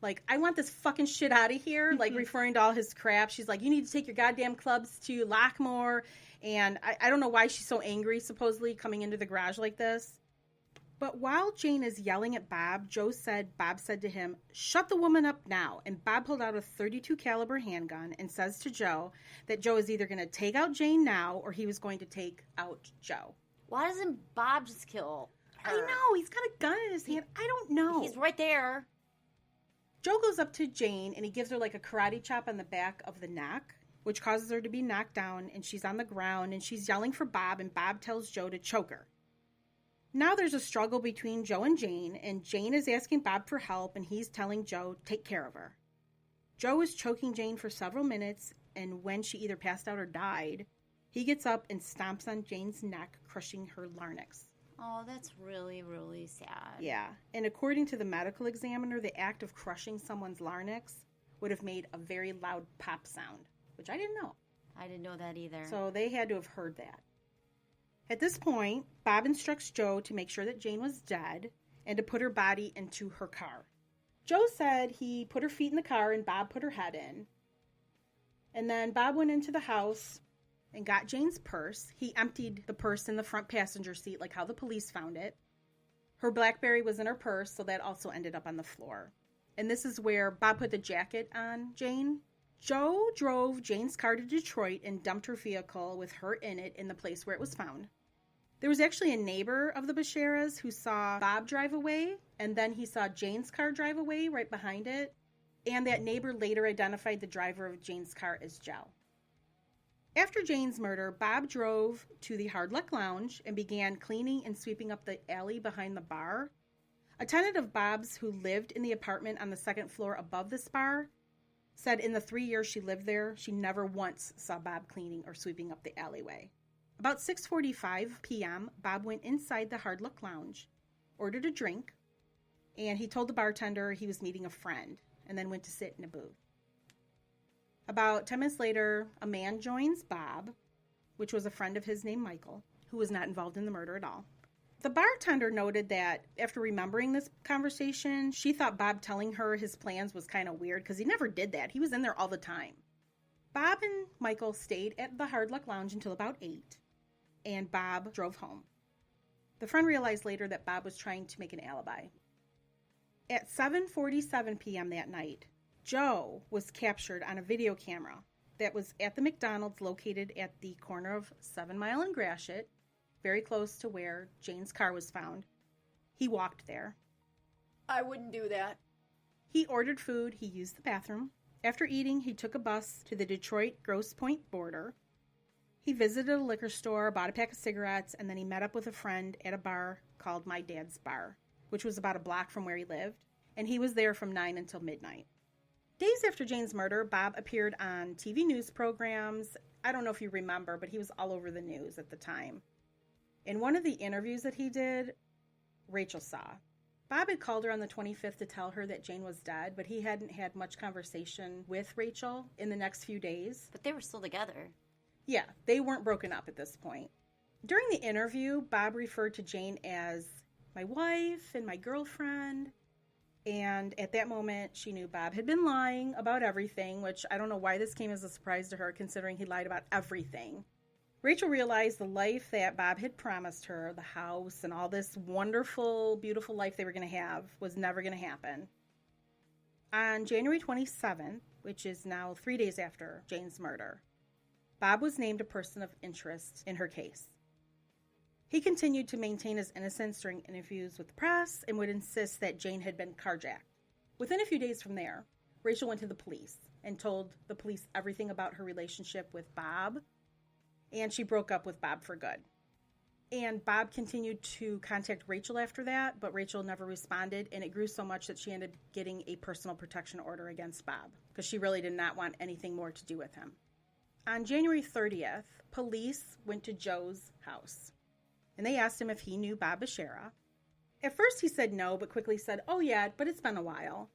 like, I want this fucking shit out of here, like referring to all his crap. She's like, you need to take your goddamn clubs to Lockmore. And I don't know why she's so angry, supposedly, coming into the garage like this. But while Jane is yelling at Bob, Bob said to him, shut the woman up now. And Bob pulled out a .32 caliber handgun and says to Joe that Joe is either going to take out Jane now or he was going to take out Joe. Why doesn't Bob just kill her? I know. He's got a gun in his hand. I don't know. He's right there. Joe goes up to Jane and he gives her like a karate chop on the back of the neck, which causes her to be knocked down, and she's on the ground and she's yelling for Bob, and Bob tells Joe to choke her. Now there's a struggle between Joe and Jane is asking Bob for help, and he's telling Joe, take care of her. Joe is choking Jane for several minutes, and when she either passed out or died, he gets up and stomps on Jane's neck, crushing her larynx. Oh, that's really, really sad. Yeah, and according to the medical examiner, the act of crushing someone's larynx would have made a very loud pop sound, which I didn't know. I didn't know that either. So they had to have heard that. At this point, Bob instructs Joe to make sure that Jane was dead and to put her body into her car. Joe said he put her feet in the car and Bob put her head in. And then Bob went into the house and got Jane's purse. He emptied the purse in the front passenger seat, like how the police found it. Her BlackBerry was in her purse, so that also ended up on the floor. And this is where Bob put the jacket on Jane. Joe drove Jane's car to Detroit and dumped her vehicle with her in it in the place where it was found. There was actually a neighbor of the Basharas who saw Bob drive away, and then he saw Jane's car drive away right behind it. And that neighbor later identified the driver of Jane's car as Joe. After Jane's murder, Bob drove to the Hard Luck Lounge and began cleaning and sweeping up the alley behind the bar. A tenant of Bob's who lived in the apartment on the second floor above this bar said in the 3 years she lived there, she never once saw Bob cleaning or sweeping up the alleyway. About 6:45 p.m., Bob went inside the Hard Luck Lounge, ordered a drink, and he told the bartender he was meeting a friend, and then went to sit in a booth. About 10 minutes later, a man joins Bob, which was a friend of his named Michael, who was not involved in the murder at all. The bartender noted that after remembering this conversation, she thought Bob telling her his plans was kind of weird because he never did that. He was in there all the time. Bob and Michael stayed at the Hard Luck Lounge until about 8, and Bob drove home. The friend realized later that Bob was trying to make an alibi. At 7:47 p.m. that night, Joe was captured on a video camera that was at the McDonald's located at the corner of 7 Mile and Gratiot, very close to where Jane's car was found. He walked there. I wouldn't do that. He ordered food. He used the bathroom. After eating, he took a bus to the Detroit-Grosse Pointe border. He visited a liquor store, bought a pack of cigarettes, and then he met up with a friend at a bar called My Dad's Bar, which was about a block from where he lived, and he was there from 9 until midnight. Days after Jane's murder, Bob appeared on TV news programs. I don't know if you remember, but he was all over the news at the time. In one of the interviews that he did, Rachel saw. Bob had called her on the 25th to tell her that Jane was dead, but he hadn't had much conversation with Rachel in the next few days. But they were still together. Yeah, they weren't broken up at this point. During the interview, Bob referred to Jane as my wife and my girlfriend. And at that moment, she knew Bob had been lying about everything, which I don't know why this came as a surprise to her, considering he lied about everything. Rachel realized the life that Bob had promised her, the house and all this wonderful, beautiful life they were going to have, was never going to happen. On January 27th, which is now 3 days after Jane's murder, Bob was named a person of interest in her case. He continued to maintain his innocence during interviews with the press and would insist that Jane had been carjacked. Within a few days from there, Rachel went to the police and told the police everything about her relationship with Bob, and she broke up with Bob for good. And Bob continued to contact Rachel after that, but Rachel never responded, and it grew so much that she ended up getting a personal protection order against Bob because she really did not want anything more to do with him. On January 30th, police went to Joe's house, and they asked him if he knew Bob Bashara. At first he said no, but quickly said, "Oh yeah, but it's been a while."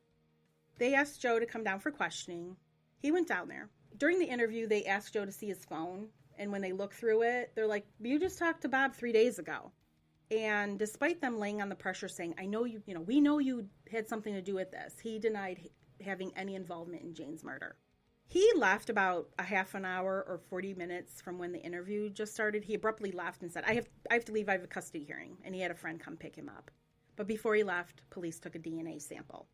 They asked Joe to come down for questioning. He went down there. During the interview, they asked Joe to see his phone, and when they look through it, they're like, "You just talked to Bob 3 days ago." And despite them laying on the pressure saying, we know you had something to do with this, he denied having any involvement in Jane's murder. He left about a half an hour or 40 minutes from when the interview just started. He abruptly left and said, I have to leave, I have a custody hearing. And he had a friend come pick him up. But before he left, police took a DNA sample.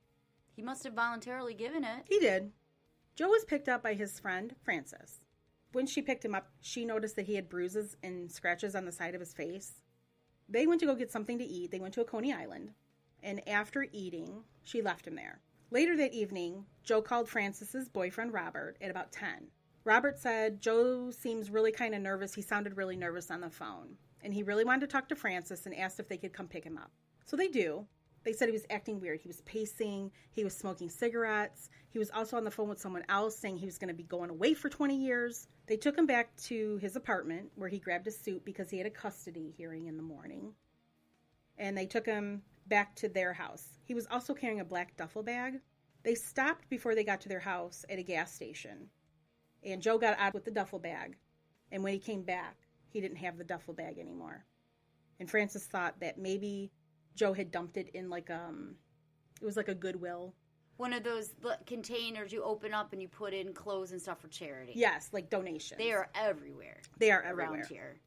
He must have voluntarily given it. He did. Joe was picked up by his friend, Frances. When she picked him up, she noticed that he had bruises and scratches on the side of his face. They went to go get something to eat. They went to a Coney Island. And after eating, she left him there. Later that evening, Joe called Frances's boyfriend, Robert, at about 10. Robert said, "Joe seems really kind of nervous. He sounded really nervous on the phone. And he really wanted to talk to Frances and asked if they could come pick him up." So they do. They said he was acting weird. He was pacing. He was smoking cigarettes. He was also on the phone with someone else saying he was going to be going away for 20 years. They took him back to his apartment where he grabbed a suit because he had a custody hearing in the morning. And they took him back to their house. He was also carrying a black duffel bag. They stopped before they got to their house at a gas station. And Joe got out with the duffel bag. And when he came back, he didn't have the duffel bag anymore. And Frances thought that maybe Joe had dumped it in it was like a Goodwill. One of those containers you open up and you put in clothes and stuff for charity. Yes, like donations. They are everywhere. They are everywhere. Around here.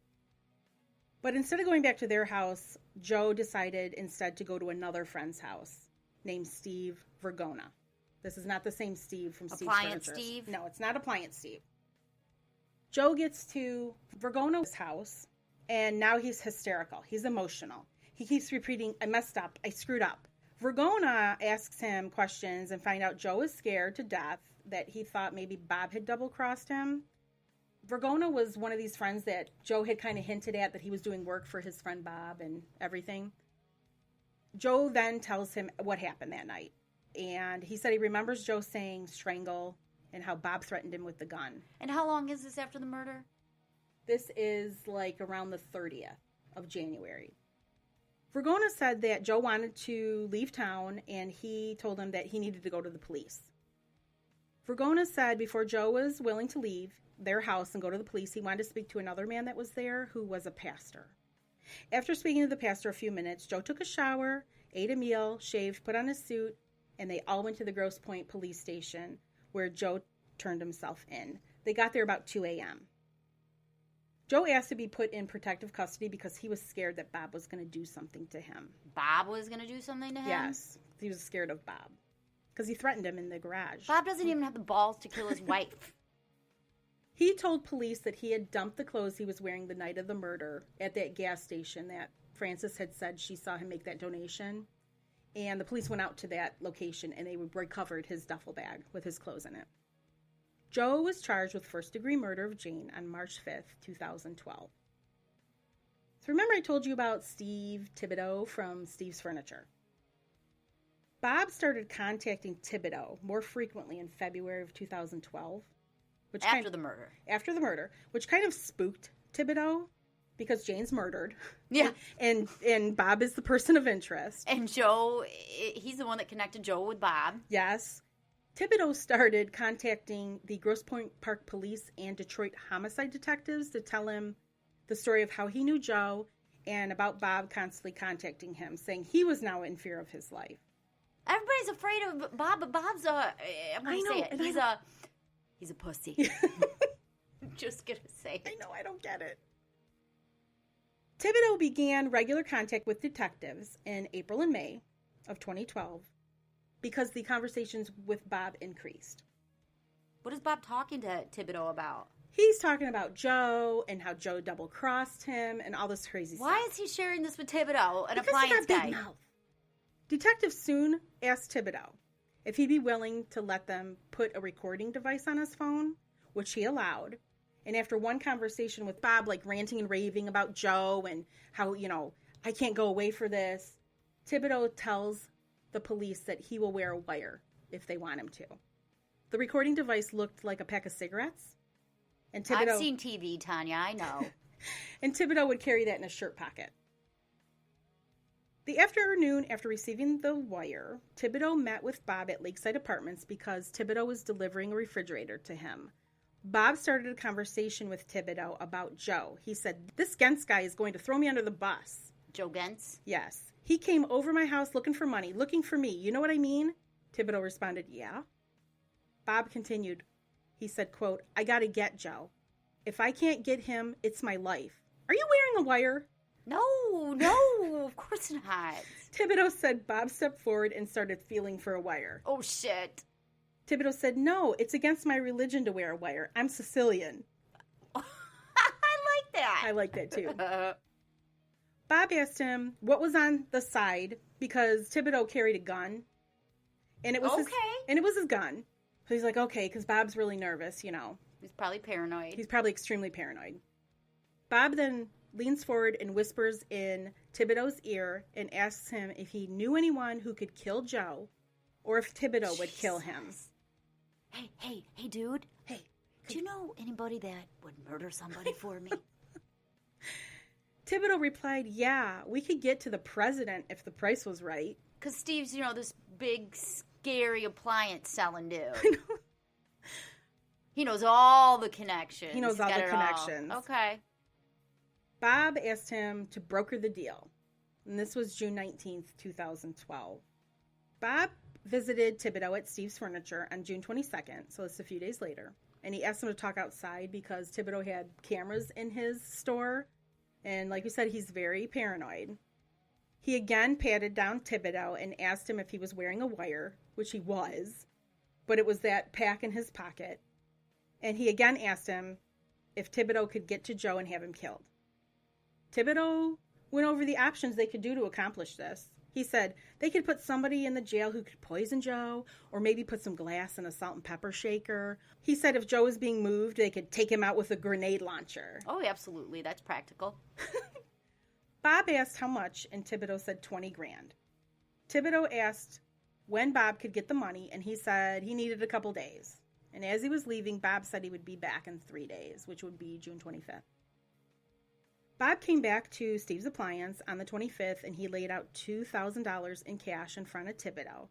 But instead of going back to their house, Joe decided instead to go to another friend's house named Steve Vergona. This is not the same Steve from Steve's Appliance Furniture. Steve? No, it's not Appliance Steve. Joe gets to Vergona's house, and now he's hysterical. He's emotional. He keeps repeating, "I messed up. I screwed up." Vergona asks him questions and find out Joe is scared to death that he thought maybe Bob had double-crossed him. Vergona was one of these friends that Joe had kind of hinted at that he was doing work for his friend Bob and everything. Joe then tells him what happened that night. And he said he remembers Joe saying strangle and how Bob threatened him with the gun. And how long is this after the murder? This is around the 30th of January. Vergona said that Joe wanted to leave town and he told him that he needed to go to the police. Vergona said before Joe was willing to leave their house and go to the police, he wanted to speak to another man that was there who was a pastor. After speaking to the pastor a few minutes, Joe took a shower, ate a meal, shaved, put on his suit, and they all went to the Grosse Pointe police station where Joe turned himself in. They got there about 2 a.m. Joe asked to be put in protective custody because he was scared that Bob was going to do something to him. Bob was going to do something to him? Yes. He was scared of Bob because he threatened him in the garage. Bob doesn't even have the balls to kill his wife. He told police that he had dumped the clothes he was wearing the night of the murder at that gas station that Frances had said she saw him make that donation. And the police went out to that location and they recovered his duffel bag with his clothes in it. Joe was charged with first-degree murder of Jane on March 5th, 2012. So remember I told you about Steve Thibodeau from Steve's Furniture? Bob started contacting Thibodeau more frequently in February of 2012. After the murder. After the murder, which kind of spooked Thibodeau because Jane's murdered. Yeah. And Bob is the person of interest. And Joe, he's the one that connected Joe with Bob. Yes. Thibodeau started contacting the Grosse Pointe Park Police and Detroit homicide detectives to tell him the story of how he knew Joe and about Bob constantly contacting him, saying he was now in fear of his life. Everybody's afraid of Bob, but Bob's I'm going to say it. He's a pussy. I'm just going to say it. I know, I don't get it. Thibodeau began regular contact with detectives in April and May of 2012 because the conversations with Bob increased. What is Bob talking to Thibodeau about? He's talking about Joe and how Joe double-crossed him and all this crazy stuff. Why is he sharing this with Thibodeau, an because appliance he got guy? big mouth. Detectives soon asked Thibodeau if he'd be willing to let them put a recording device on his phone, which he allowed. And after one conversation with Bob, like ranting and raving about Joe and how, I can't go away for this, Thibodeau tells the police that he will wear a wire if they want him to. The recording device looked like a pack of cigarettes. And Thibodeau, I've seen TV, Tanya, I know. And Thibodeau would carry that in his shirt pocket. The afternoon after receiving the wire, Thibodeau met with Bob at Lakeside Apartments because Thibodeau was delivering a refrigerator to him. Bob started a conversation with Thibodeau about Joe. He said, "This Gentz guy is going to throw me under the bus." Joe Gentz? Yes. "He came over my house looking for money, looking for me. You know what I mean?" Thibodeau responded, "Yeah." Bob continued. He said, quote, "I gotta get Joe. If I can't get him, it's my life. Are you wearing a wire?" No, of course not. Thibodeau said Bob stepped forward and started feeling for a wire. Oh, shit. Thibodeau said, "No, it's against my religion to wear a wire. I'm Sicilian." I like that. I like that too. Bob asked him what was on the side because Thibodeau carried a gun. And it was his gun. So he's like, okay, because Bob's really nervous, He's probably paranoid. He's probably extremely paranoid. Bob then leans forward and whispers in Thibodeau's ear and asks him if he knew anyone who could kill Joe or if Thibodeau would kill him. Hey, dude. Hey. Do you know anybody that would murder somebody for me? Thibodeau replied, "Yeah, we could get to the president if the price was right." Because Steve's, this big, scary appliance selling dude. I know. He knows all the connections. He knows He's all got the it connections. Okay. Bob asked him to broker the deal. And this was June 19th, 2012. Bob visited Thibodeau at Steve's Furniture on June 22nd, so it's a few days later. And he asked him to talk outside because Thibodeau had cameras in his store. And like we said, he's very paranoid. He again patted down Thibodeau and asked him if he was wearing a wire, which he was. But it was that pack in his pocket. And he again asked him if Thibodeau could get to Joe and have him killed. Thibodeau went over the options they could do to accomplish this. He said they could put somebody in the jail who could poison Joe, or maybe put some glass in a salt and pepper shaker. He said if Joe was being moved, they could take him out with a grenade launcher. Oh, absolutely. That's practical. Bob asked how much, and Thibodeau said $20,000. Thibodeau asked when Bob could get the money, and he said he needed a couple days. And as he was leaving, Bob said he would be back in 3 days, which would be June 25th. Bob came back to Steve's Appliance on the 25th, and he laid out $2,000 in cash in front of Thibodeau.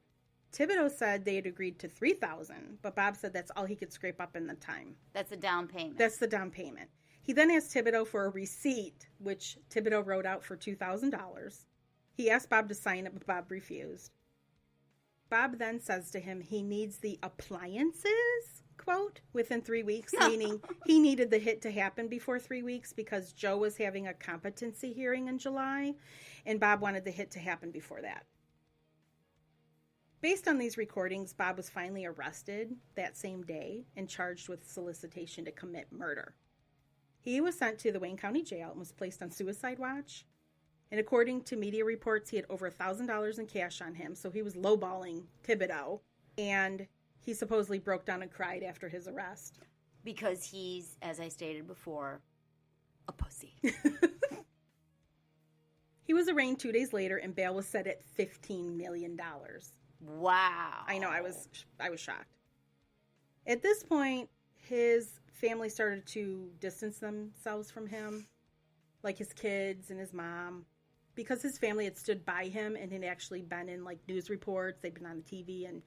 Thibodeau said they had agreed to $3,000, but Bob said that's all he could scrape up in the time. That's the down payment. That's the down payment. He then asked Thibodeau for a receipt, which Thibodeau wrote out for $2,000. He asked Bob to sign it, but Bob refused. Bob then says to him he needs the appliances, quote, within 3 weeks, meaning he needed the hit to happen before 3 weeks because Joe was having a competency hearing in July, and Bob wanted the hit to happen before that. Based on these recordings, Bob was finally arrested that same day and charged with solicitation to commit murder. He was sent to the Wayne County Jail and was placed on suicide watch. And according to media reports, he had over $1,000 in cash on him, so he was lowballing Thibodeau. And he supposedly broke down and cried after his arrest. Because he's, as I stated before, a pussy. He was arraigned 2 days later, and bail was set at $15 million. Wow. I know, I was shocked. At this point, his family started to distance themselves from him, like his kids and his mom, because his family had stood by him and had actually been in like news reports. They'd been on the TV, and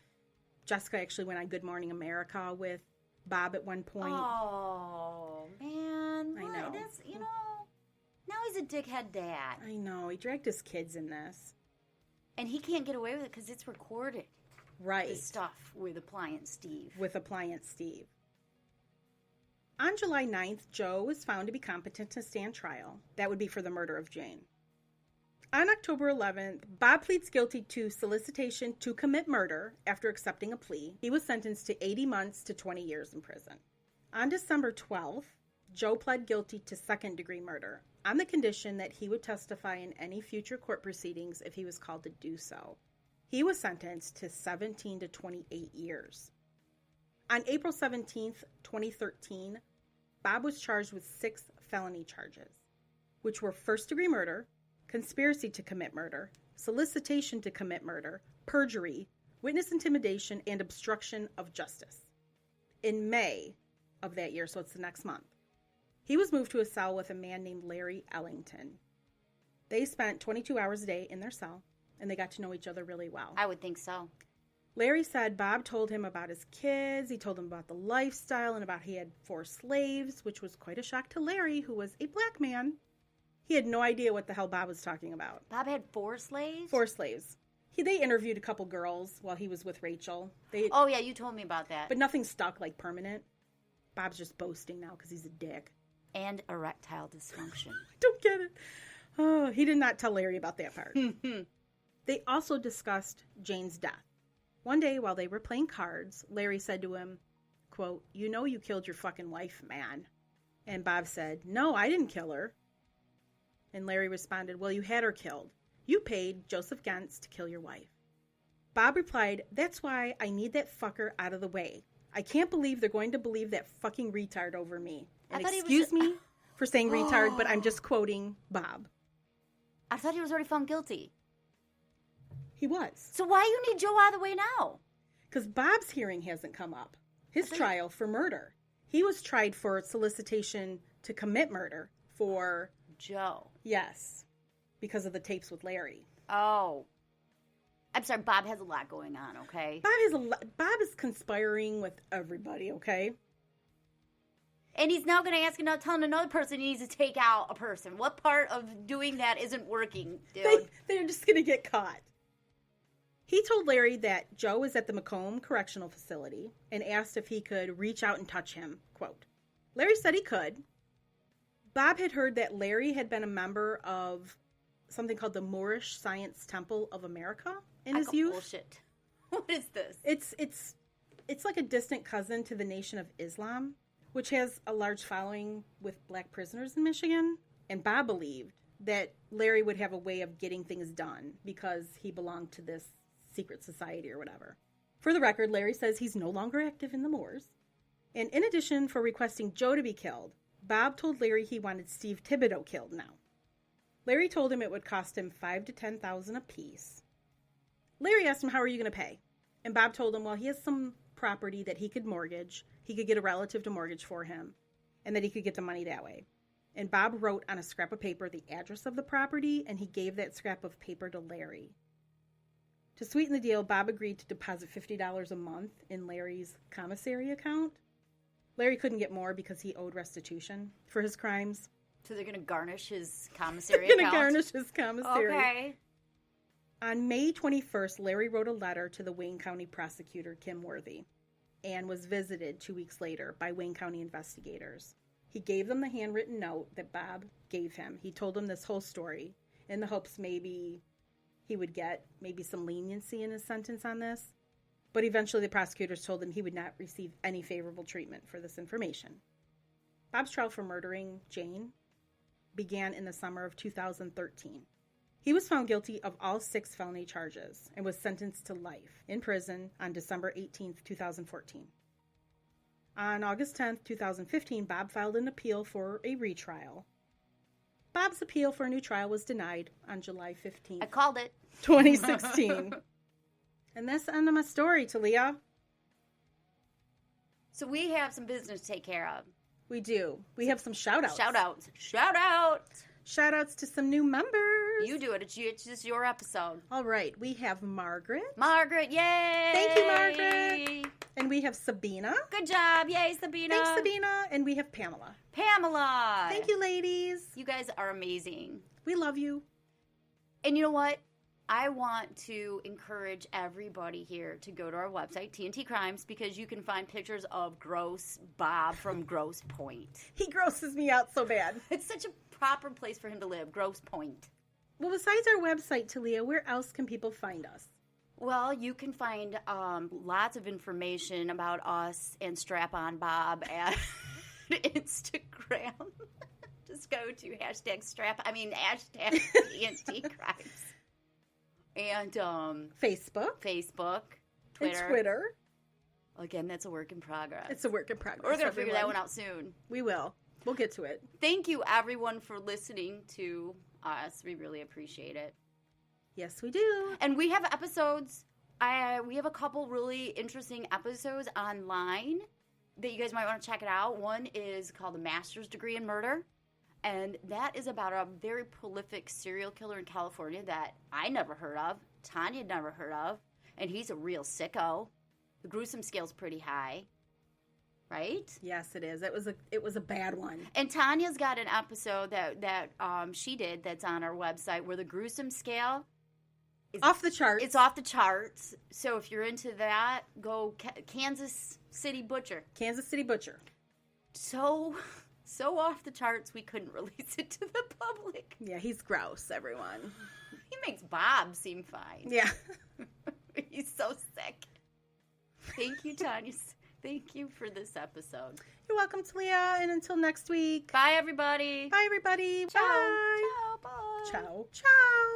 Jessica actually went on Good Morning America with Bob at one point. Oh, man. I know. That's, now he's a dickhead dad. I know. He dragged his kids in this. And he can't get away with it because it's recorded. Right. The stuff with Appliance Steve. On July 9th, Joe was found to be competent to stand trial. That would be for the murder of Jane. On October 11th, Bob pleads guilty to solicitation to commit murder after accepting a plea. He was sentenced to 80 months to 20 years in prison. On December 12th, Joe pled guilty to second-degree murder on the condition that he would testify in any future court proceedings if he was called to do so. He was sentenced to 17 to 28 years. On April 17th, 2013, Bob was charged with 6 felony charges, which were first-degree murder, conspiracy to commit murder, solicitation to commit murder, perjury, witness intimidation, and obstruction of justice. In May of that year, so it's the next month, he was moved to a cell with a man named Larry Ellington. They spent 22 hours a day in their cell, and they got to know each other really well. I would think so. Larry said Bob told him about his kids, he told him about the lifestyle, and about he had 4 slaves, which was quite a shock to Larry, who was a black man. He had no idea what the hell Bob was talking about. Bob had 4 slaves? 4 slaves. They interviewed a couple girls while he was with Rachel. Oh, yeah, you told me about that. But nothing stuck, like permanent. Bob's just boasting now because he's a dick. And erectile dysfunction. I don't get it. Oh, he did not tell Larry about that part. They also discussed Jane's death. One day while they were playing cards, Larry said to him, quote, "You know you killed your fucking wife, man." And Bob said, "No, I didn't kill her." And Larry responded, "Well, you had her killed. You paid Joseph Gentz to kill your wife." Bob replied, "That's why I need that fucker out of the way. I can't believe they're going to believe that fucking retard over me." And excuse me for saying retard, but I'm just quoting Bob. I thought he was already found guilty. He was. So why you need Joe out of the way now? Because Bob's hearing hasn't come up. His trial for murder. He was tried for solicitation to commit murder for... Joe. Yes. Because of the tapes with Larry. Oh. I'm sorry, Bob has a lot going on, okay? Bob is conspiring with everybody, okay? And he's now going to ask about telling another person he needs to take out a person. What part of doing that isn't working, dude? They're just going to get caught. He told Larry that Joe was at the Macomb Correctional Facility and asked if he could reach out and touch him, quote. Larry said he could. Bob had heard that Larry had been a member of something called the Moorish Science Temple of America in his youth. Bullshit. What is this? It's like a distant cousin to the Nation of Islam, which has a large following with black prisoners in Michigan. And Bob believed that Larry would have a way of getting things done because he belonged to this secret society or whatever. For the record, Larry says he's no longer active in the Moors. And in addition for requesting Joe to be killed, Bob told Larry he wanted Steve Thibodeau killed now. Larry told him it would cost him $5,000 to $10,000 apiece. Larry asked him, "How are you going to pay?" And Bob told him, well, he has some property that he could mortgage. He could get a relative to mortgage for him, and that he could get the money that way. And Bob wrote on a scrap of paper the address of the property, and he gave that scrap of paper to Larry. To sweeten the deal, Bob agreed to deposit $50 a month in Larry's commissary account. Larry couldn't get more because he owed restitution for his crimes. So they're going to garnish his commissary They're account? going to garnish his commissary. Okay. On May 21st, Larry wrote a letter to the Wayne County prosecutor, Kim Worthy. and was visited 2 weeks later by Wayne County investigators. He gave them the handwritten note that Bob gave him. He told them this whole story in the hopes maybe he would get maybe some leniency in his sentence on this. But eventually the prosecutors told him he would not receive any favorable treatment for this information. Bob's trial for murdering Jane began in the summer of 2013. He was found guilty of all 6 felony charges and was sentenced to life in prison on December 18, 2014. On August 10, 2015, Bob filed an appeal for a retrial. Bob's appeal for a new trial was denied on July 15, I called it. 2016. And that's the end of my story, Talia. So we have some business to take care of. We do. We have some shout-outs. Shout-outs. Shout-out. Shout-outs to some new members. You do it. It's just your episode. All right. We have Margaret. Margaret, yay! Thank you, Margaret. And we have Sabina. Good job. Yay, Sabina. Thanks, Sabina. And we have Pamela. Pamela. Thank you, ladies. You guys are amazing. We love you. And you know what? I want to encourage everybody here to go to our website, TNT Crimes, because you can find pictures of Gross Bob from Grosse Point. He grosses me out so bad. It's such a proper place for him to live, Grosse Point. Well, besides our website, Talia, where else can people find us? Well, you can find lots of information about us and Strap-On Bob at Instagram. Just go to hashtag TNT Crimes. And Facebook, Twitter. and Twitter. Again, that's a work in progress. It's a work in progress. We're going to figure that one out soon. We will. We'll get to it. Thank you, everyone, for listening to us. We really appreciate it. Yes, we do. And we have episodes. We have a couple really interesting episodes online that you guys might want to check it out. One is called The Master's Degree in Murder. And that is about a very prolific serial killer in California that I never heard of, Tanya never heard of, and he's a real sicko. The gruesome scale's pretty high, right? Yes, it is. It was a bad one. And Tanya's got an episode that she did that's on our website where the gruesome scale is off the charts. It's off the charts. So if you're into that, go Kansas City Butcher. Kansas City Butcher. So off the charts, we couldn't release it to the public. Yeah, he's gross, everyone. He makes Bob seem fine. Yeah. He's so sick. Thank you, Tanya. Thank you for this episode. You're welcome, Talia, and until next week. Bye, everybody. Bye, everybody. Ciao. Bye. Ciao. Bye. Ciao. Ciao.